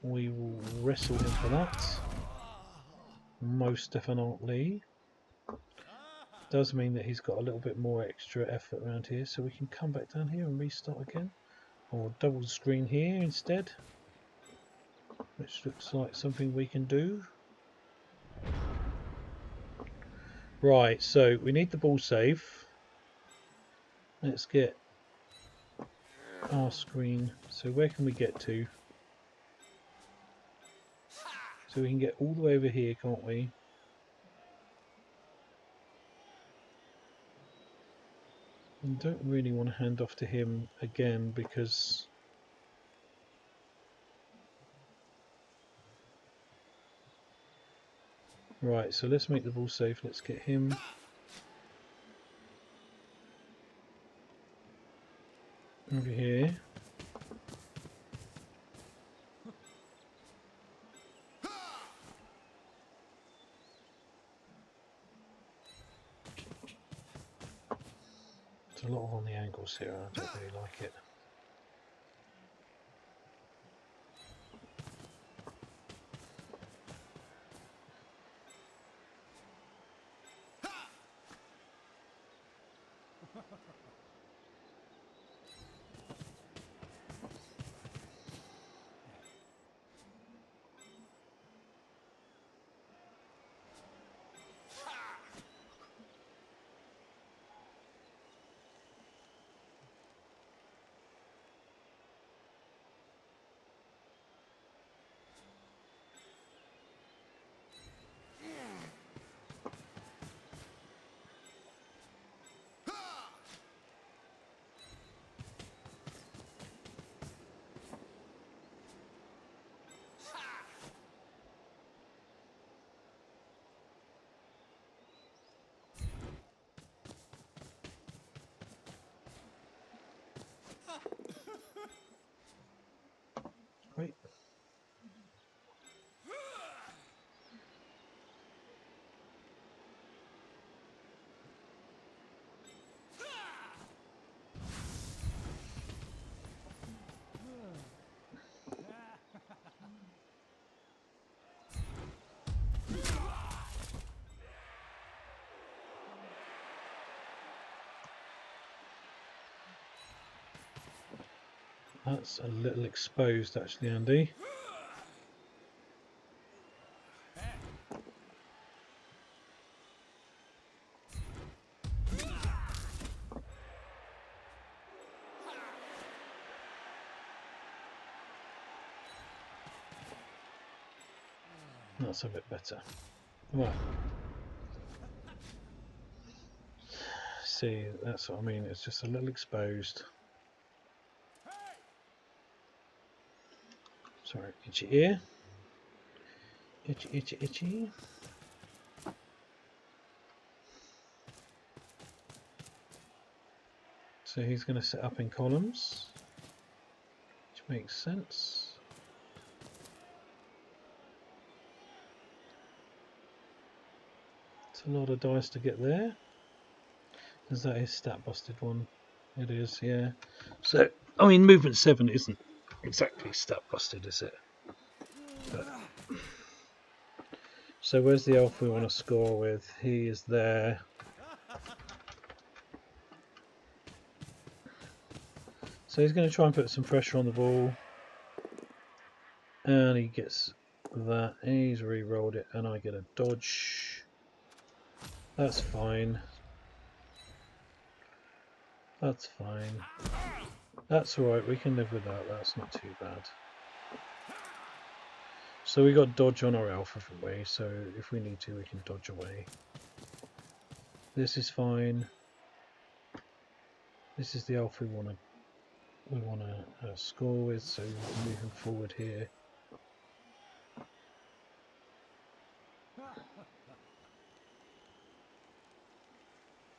S1: We will wrestle him for that. Most definitely. Does mean that he's got a little bit more extra effort around here, so we can come back down here and restart again. Or double screen here instead. Which looks like something we can do. Right, so we need the ball safe. Let's get our screen. So where can we get to? So we can get all the way over here, can't we? I don't really want to hand off to him again because right, so let's make the ball safe. Let's get him. Over here. There's a lot on the angles here, I don't really like it. Right. That's a little exposed actually, Andy. That's a bit better. Right. See, that's what I mean. It's just a little exposed. Sorry, itchy ear. Itchy, itchy, itchy. So he's going to set up in columns, which makes sense. It's a lot of dice to get there. Is that his stat busted one? It is, yeah. So, I mean, movement 7 isn't exactly stat busted, is it? But, so where's the elf we want to score with? He is there. So he's going to try and put some pressure on the ball. And he gets that. He's re-rolled it and I get a dodge. That's fine. That's fine. That's alright, we can live with that. That's not too bad. So we got dodge on our elf, haven't we? So if we need to, we can dodge away. This is fine. This is the elf we want to score with. So moving forward here.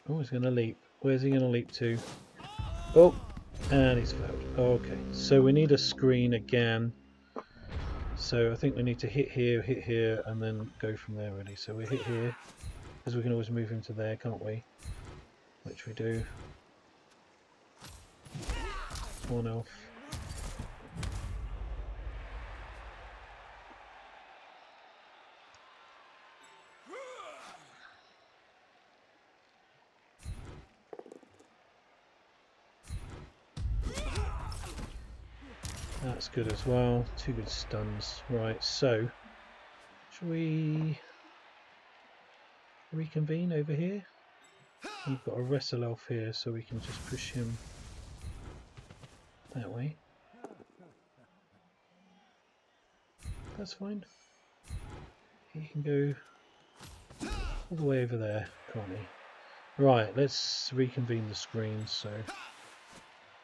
S1: Oh, he's going to leap. Where's he going to leap to? Oh, and he's failed. Okay, so we need a screen again. So I think we need to hit here, and then go from there really. So we hit here, because we can always move him to there, can't we? Which we do. One elf. That's good as well. 2 good stuns. Right, so shall we reconvene over here? We've got a wrestle elf here, so we can just push him that way. That's fine. He can go all the way over there, can't he? Right, let's reconvene the screen so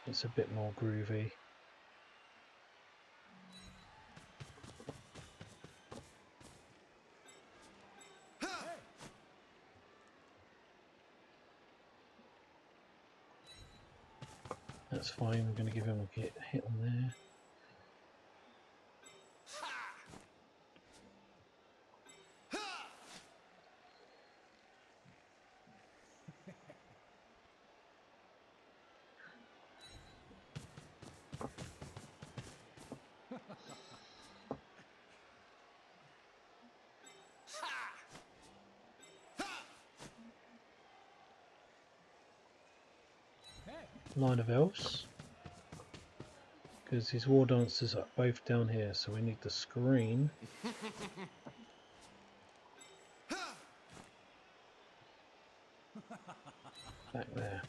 S1: it's a bit more groovy. That's fine, we're going to give him a hit on there. line of elves, because his war dancers are both down here, so we need the screen back there.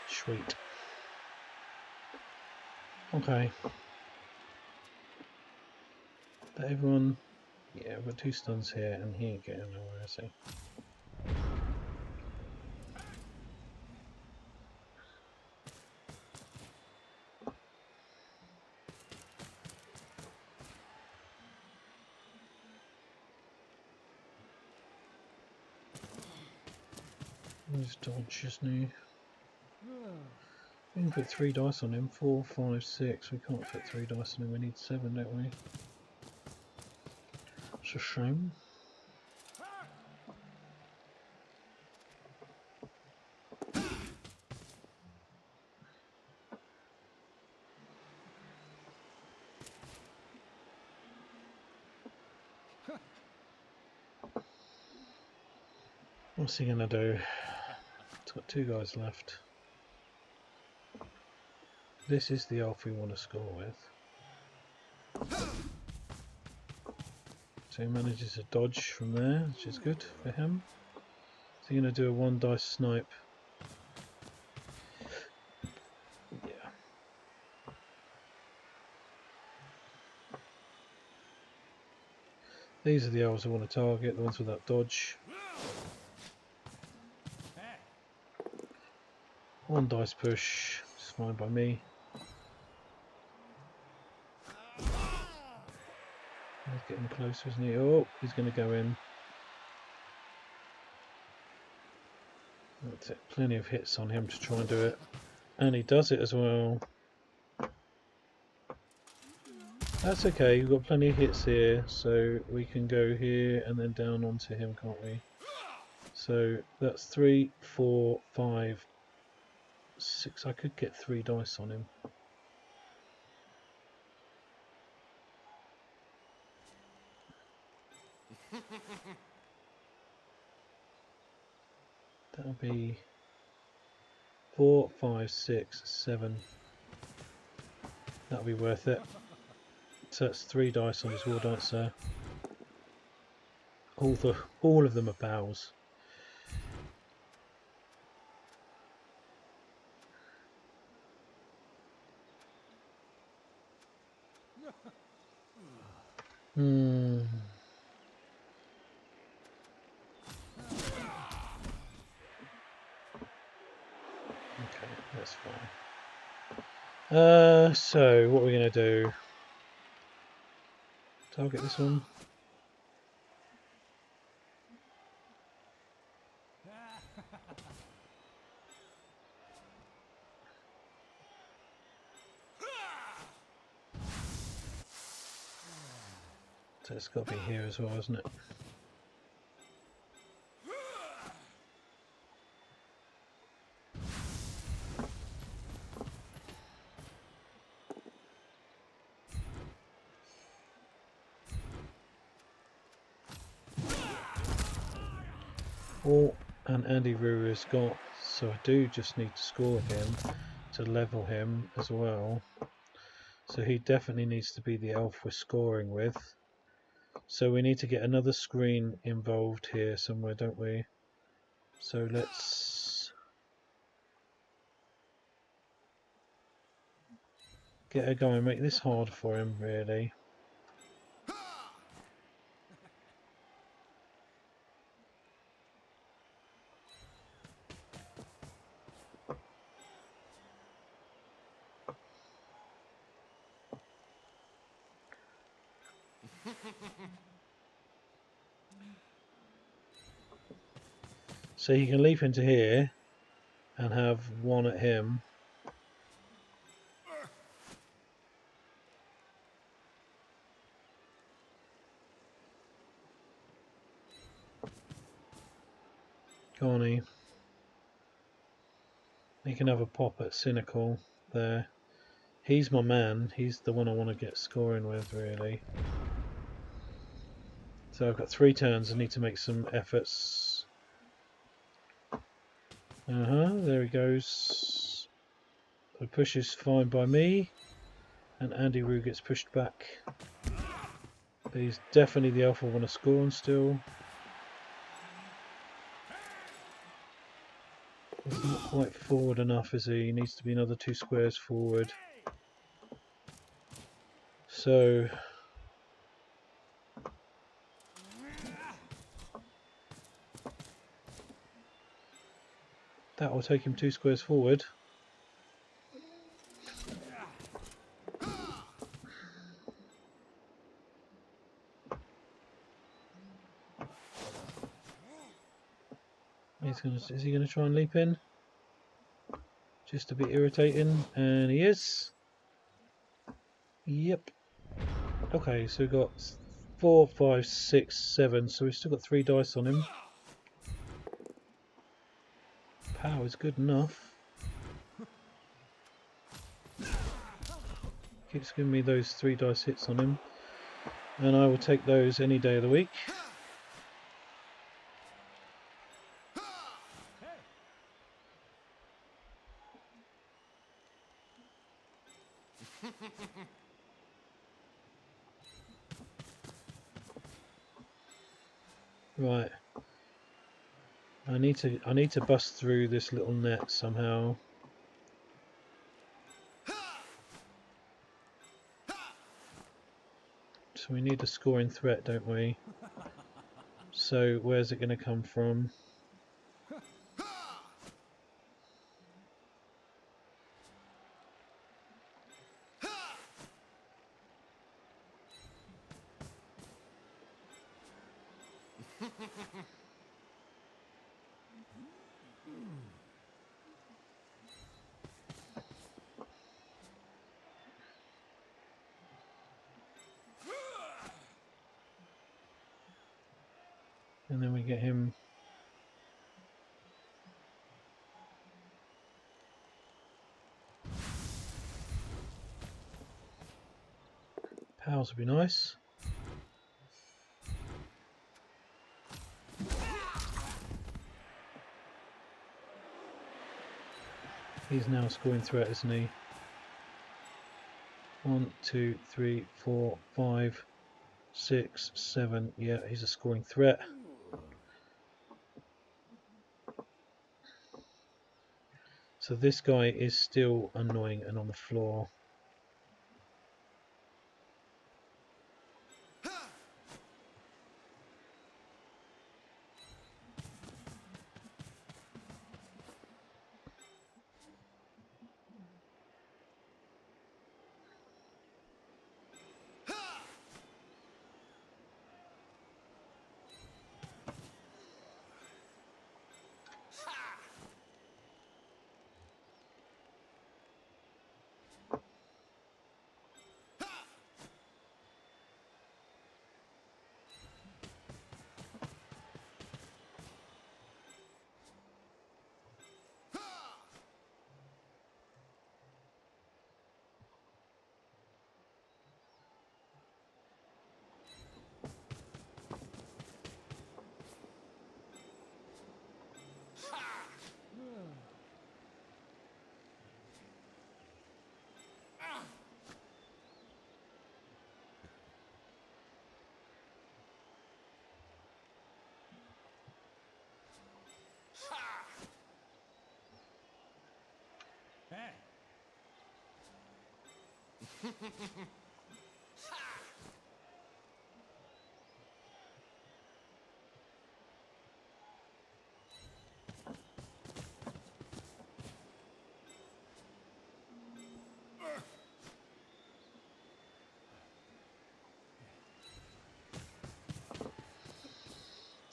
S1: Sweet. Okay. But everyone, yeah, we've got 2 stuns here, and he ain't getting nowhere, is he? He's dodge, isn't he? We can put 3 dice on him. 4, 5, 6. We can't put 3 dice on him. We need 7, don't we? It's a shame. What's he gonna do? He's got 2 guys left. This is the elf we want to score with. So he manages to dodge from there, which is good for him. So he's going to do a 1 dice snipe. Yeah. These are the elves I want to target, the ones without dodge. 1 dice push, it's fine by me. He's getting closer, isn't he? Oh, he's going to go in. That's it. Plenty of hits on him to try and do it. And he does it as well. That's okay, we've got plenty of hits here, so we can go here and then down onto him, can't we? So that's 3, 4, 5, 6. I could get 3 dice on him. That'll be 4, 5, 6, 7. That'll be worth it. So that's 3 dice on his war dancer. All of them are bows. Okay, that's fine. So what are we going to do? Target this one. So it's got to be here as well, isn't it? Oh, and Andy Roo has got, so I do just need to score him to level him as well. So he definitely needs to be the elf we're scoring with. So we need to get another screen involved here somewhere, don't we? So let's get a guy and make this hard for him, really. So he can leap into here and have one at him. Can't he? He can have a pop at Cynical there. He's my man. He's the one I want to get scoring with, really. So I've got 3 turns. I need to make some efforts. There he goes. The push is fine by me. And Andy Roo gets pushed back. But he's definitely the elf I want to score on still. He's not quite forward enough, is he? He needs to be another 2 squares forward. So that will take him 2 squares forward. Is he gonna try and leap in? Just a bit irritating, and he is. Yep. Okay, so we've got 4, 5, 6, 7. So we've still got 3 dice on him. Power is good enough. Keeps giving me those 3 dice hits on him, and I will take those any day of the week. Right. I need to bust through this little net somehow. So we need a scoring threat, don't we? So where's it going to come from? And then we get him. Pals would be nice. He's now scoring threat, isn't he? 1, 2, 3, 4, 5, 6, 7. Yeah, he's a scoring threat. So this guy is still annoying and on the floor.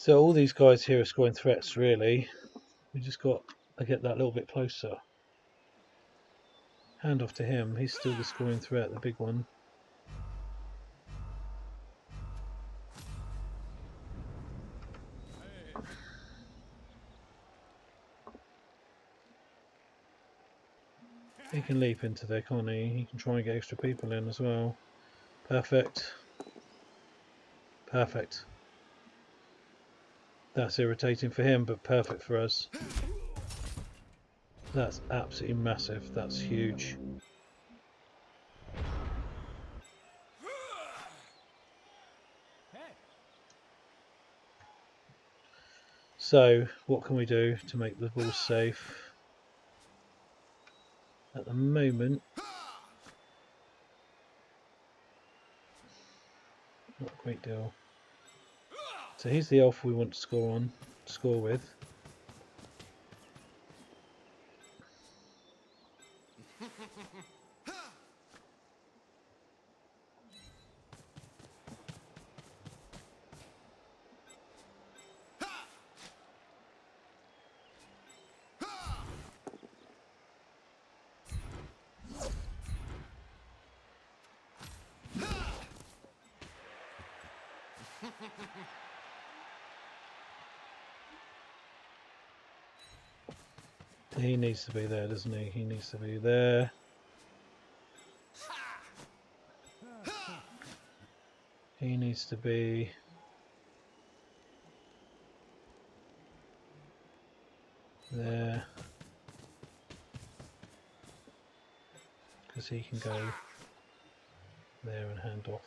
S1: So all these guys here are scoring threats, really. We just got to get that little bit closer. Hand off to him. He's still the scoring threat, the big one. He can leap into there, can't he? He can try and get extra people in as well. Perfect. Perfect. That's irritating for him, but perfect for us. That's absolutely massive. That's huge. So, what can we do to make the ball safe? At the moment, not a great deal. So he's the elf we want to score with. He needs to be there, doesn't he? He needs to be there. He needs to be there. Because he can go there and hand off.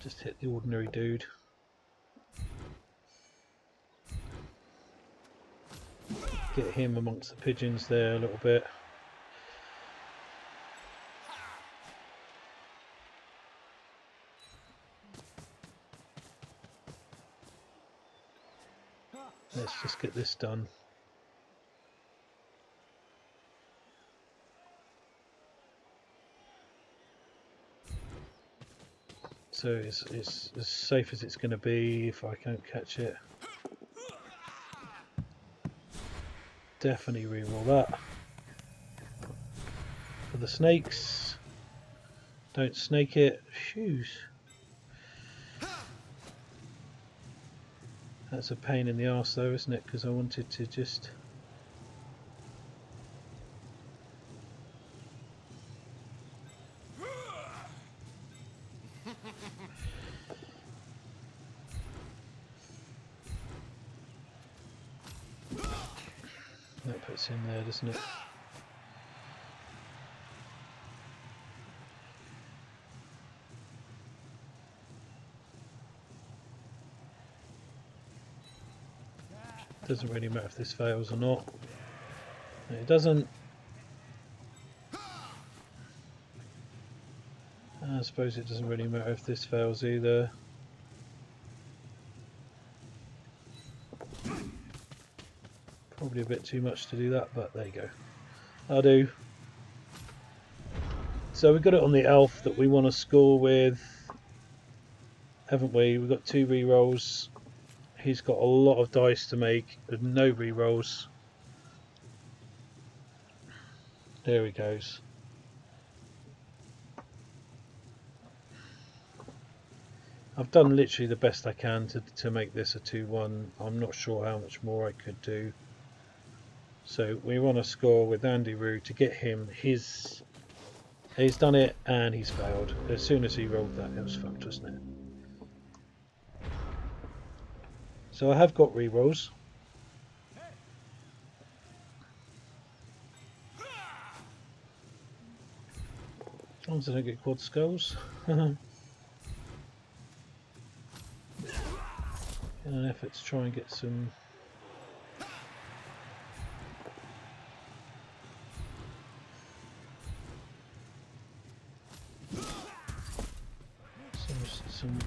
S1: Just hit the ordinary dude. Get him amongst the pigeons there a little bit. Let's just get this done. So it's as safe as it's going to be if I can't catch it. Definitely reroll that. For the snakes. Don't snake it. Shoes. That's a pain in the arse though, isn't it? Because I wanted to just... That puts him there, doesn't it? Doesn't really matter if this fails or not. No, it doesn't. I suppose it doesn't really matter if this fails either. Probably a bit too much to do that, but there you go. I'll do. So we've got it on the elf that we want to score with, haven't we? We've got 2 rerolls. He's got a lot of dice to make with no rerolls. There he goes. I've done literally the best I can to make this a 2-1. I'm not sure how much more I could do. So we want to score with Andy Roo to get him his... He's done it and he's failed. As soon as he rolled that, it was fucked, wasn't it? So I have got rerolls. As long as I don't get quad skulls. In an effort to try and get some... some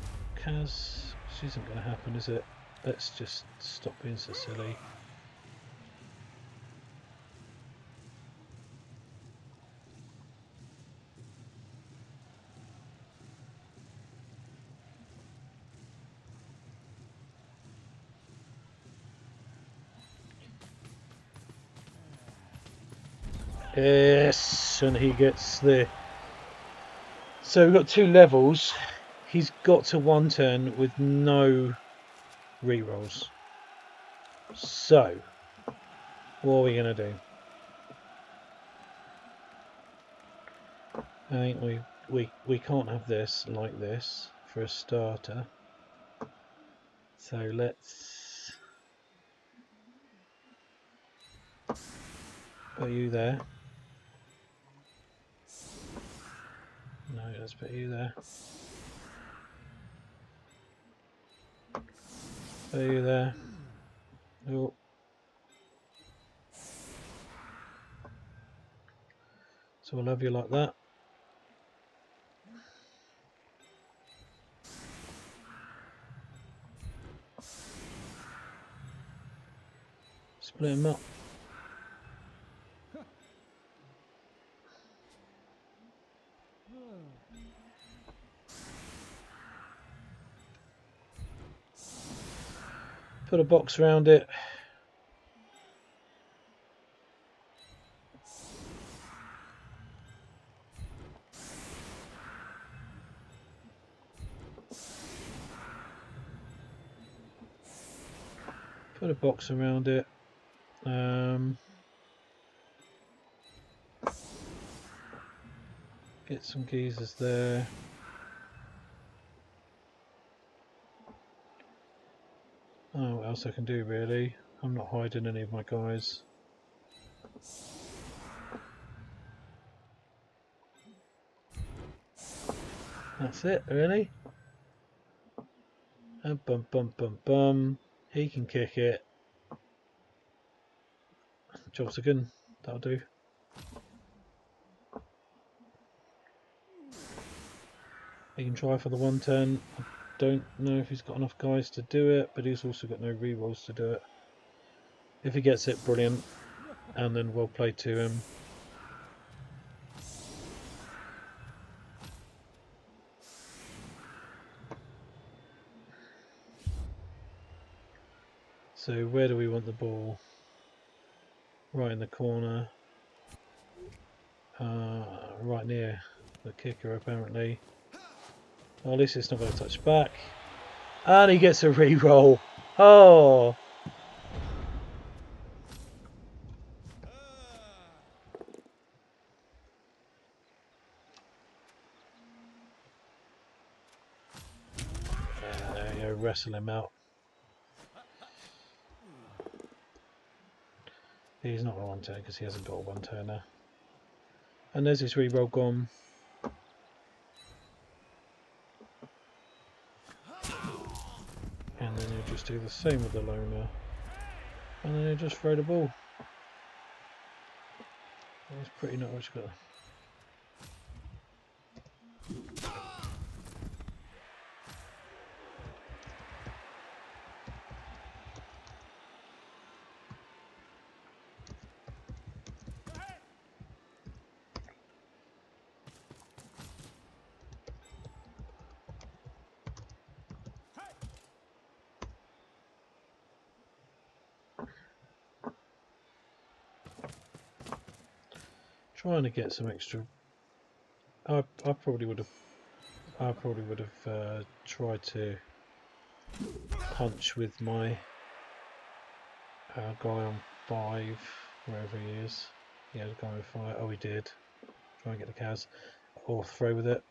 S1: Kaz Which isn't going to happen, is it? Let's just stop being so silly. Yes, and he gets the... So we've got 2 levels. He's got to 1 turn with no rerolls. So, what are we going to do? I think we can't have this like this for a starter. So let's put you there. No, let's put you there. Put you there. Oh. So we'll have you like that. Split them up. Put a box around it. Put a box around it. Get some geezers there. Oh, what else I can do really? I'm not hiding any of my guys. That's it, really. And bum bum bum bum. He can kick it. Jobs are good. That'll do. He can try for the 1 turn. I don't know if he's got enough guys to do it, but he's also got no rerolls to do it. If he gets it, brilliant. And then we'll play to him. So where do we want the ball? Right in the corner. Right near the kicker apparently. Well, at least it's not going to touch back. And he gets a re-roll. Oh! There you go, wrestle him out. He's not a 1 turn because he hasn't got a 1 turner. And there's his re-roll gone. And then you just do the same with the loner. And then you just throw the ball. That's pretty not much better. Trying to get some extra. I probably would have tried to punch with my guy on 5, wherever he is. Yeah, the guy on 5. Oh, he did. Try and get the cows, or throw with it.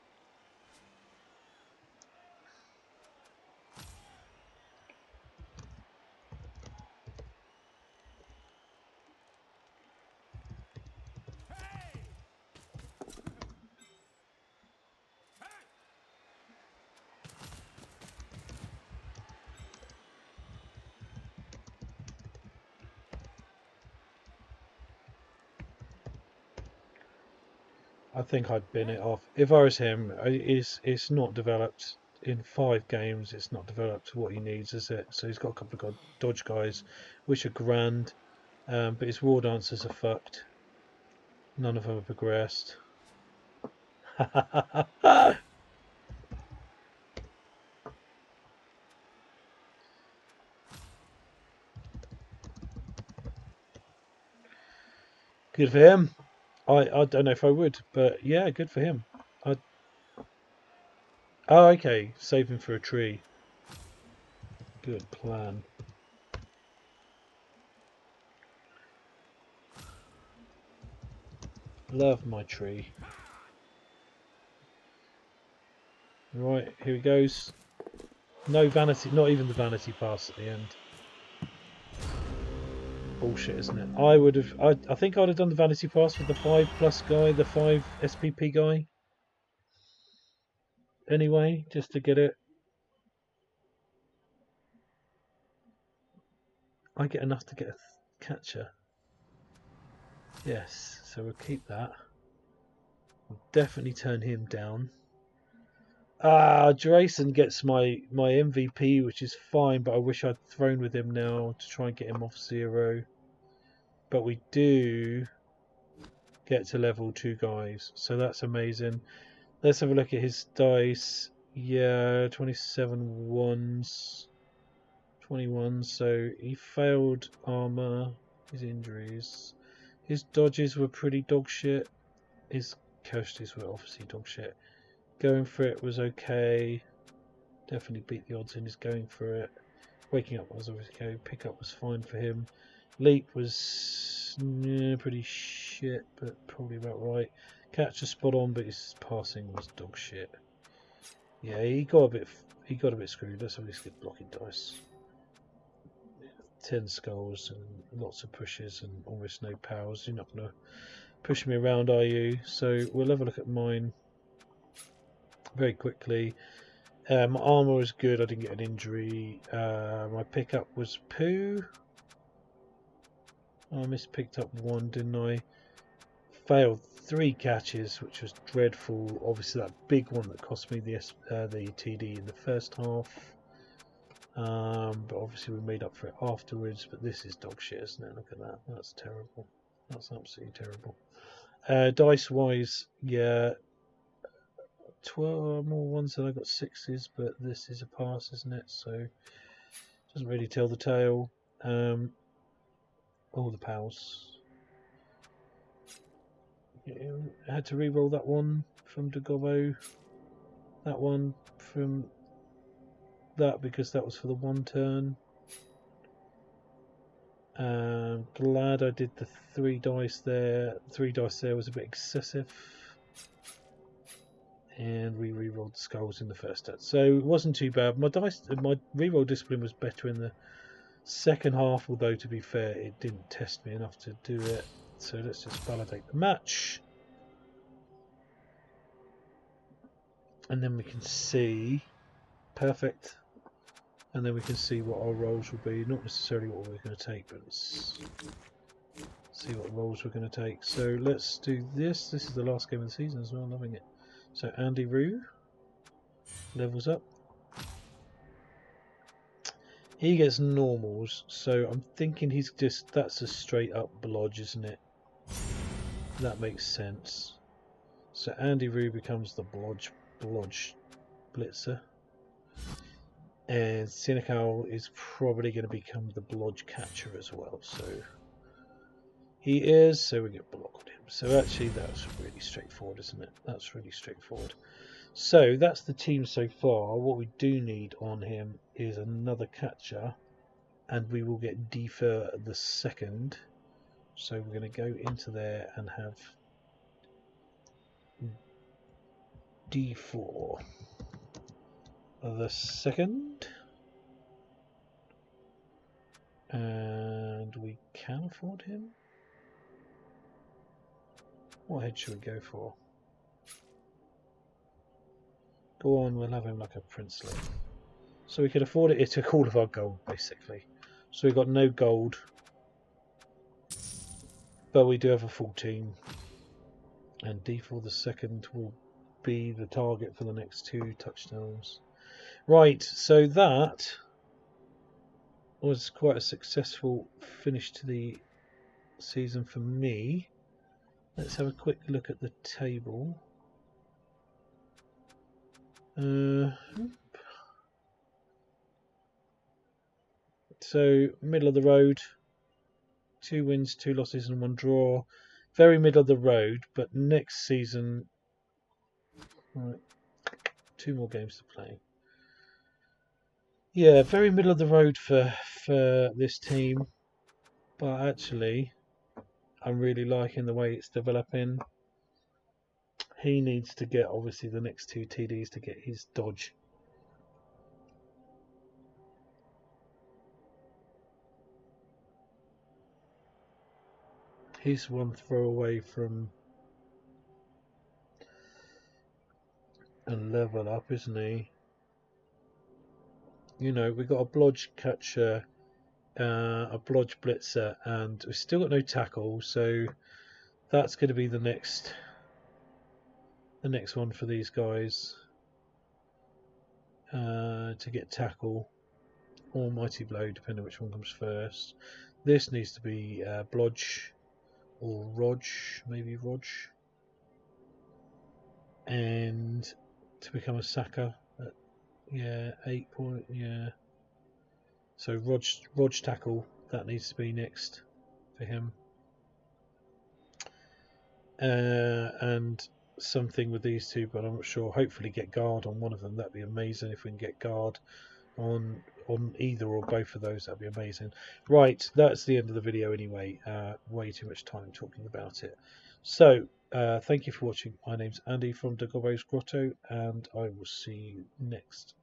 S1: I think I'd bin it off. If I was him, it's not developed. in 5 games, it's not developed what he needs, is it? So he's got a couple of dodge guys, which are grand, but his war dancers are fucked. None of them have progressed. Good for him. I don't know if I would, but yeah, good for him. Oh, okay. Save him for a tree. Good plan. Love my tree. Right, here he goes. No vanity, not even the vanity pass at the end. Bullshit, isn't it? I would have. I think I'd have done the vanity pass with the 5+ guy, the 5 SPP guy. Anyway, just to get it. I get enough to get a catcher. Yes, so we'll keep that. We'll definitely turn him down. Drayson gets my MVP, which is fine, but I wish I'd thrown with him now to try and get him off 0. But we do get to level 2 guys, so that's amazing. Let's have a look at his dice. Yeah, 27 ones, 21. So he failed armor, his injuries. His dodges were pretty dog shit. His coasties were obviously dog shit. Going for it was okay. Definitely beat the odds in his going for it. Waking up was obviously okay. Pickup was fine for him. Leap was pretty shit, but probably about right. Catch a spot on, but his passing was dog shit. Yeah, he got a bit screwed. Let's have these good blocking dice. 10 skulls and lots of pushes and almost no powers. You're not gonna push me around, are you? So we'll have a look at mine very quickly. My armor was good. I didn't get an injury. My pickup was poo. I mispicked up 1, didn't I? Failed 3 catches, which was dreadful. Obviously, that big one that cost me the TD in the first half. But obviously, we made up for it afterwards. But this is dog shit, isn't it? Look at that. That's terrible. That's absolutely terrible. Dice wise, yeah, 12 more ones than I got 6s, but this is a pass, isn't it? So doesn't really tell the tale. All the pals. I had to re-roll that one from Dagobo. That one from that because that was for the 1 turn. Glad I did the 3 dice there. 3 dice there was a bit excessive. And we re-rolled the skulls in the first turn. So it wasn't too bad. My re-roll discipline was better in the second half, although to be fair, it didn't test me enough to do it. So let's just validate the match. And then we can see. Perfect. And then we can see what our rolls will be. Not necessarily what we're going to take, but let's see what rolls we're going to take. So let's do this. This is the last game of the season as well. Loving it. So Andy Rue levels up. He gets normals, so I'm thinking he's just, that's a straight up blodge, isn't it? That makes sense. So Andy Rue becomes the blodge blitzer. And Senecal is probably going to become the blodge catcher as well. So he is, so we get block on him. So actually that's really straightforward, isn't it? That's really straightforward. So that's the team so far. What we do need on him is another catcher, and we will get defer the second. So we're going to go into there and have D4 the second, and we can afford him. What head should we go for? Go on, we'll have him like a princely. So we could afford it. It took all of our gold basically. So we got no gold, but we do have a full team, and D4 the second will be the target for the next 2 touchdowns. Right, so that was quite a successful finish to the season for me. Let's have a quick look at the table. So middle of the road, 2 wins, 2 losses, and 1 draw. Very middle of the road, but next season, right, 2 more games to play. Yeah, very middle of the road for this team, but actually, I'm really liking the way it's developing. He needs to get obviously the next 2 TDs to get his dodge. He's 1 throw away from a level up, isn't he? You know, we've got a blodge catcher, a blodge blitzer, and we've still got no tackle, so that's going to be the next one for these guys to get tackle or mighty blow, depending on which one comes first. This needs to be blodge or Rog, maybe Rog, and to become a sacker. Yeah, 8 point. Yeah. So Rog tackle, that needs to be next for him. And something with these two, but I'm not sure. Hopefully get guard on one of them. That'd be amazing if we can get guard on either or both of those. That'd be amazing. Right, that's the end of the video anyway. Way too much time talking about it. So thank you for watching. My name's Andy from Dagobbo's Grotto, and I will see you next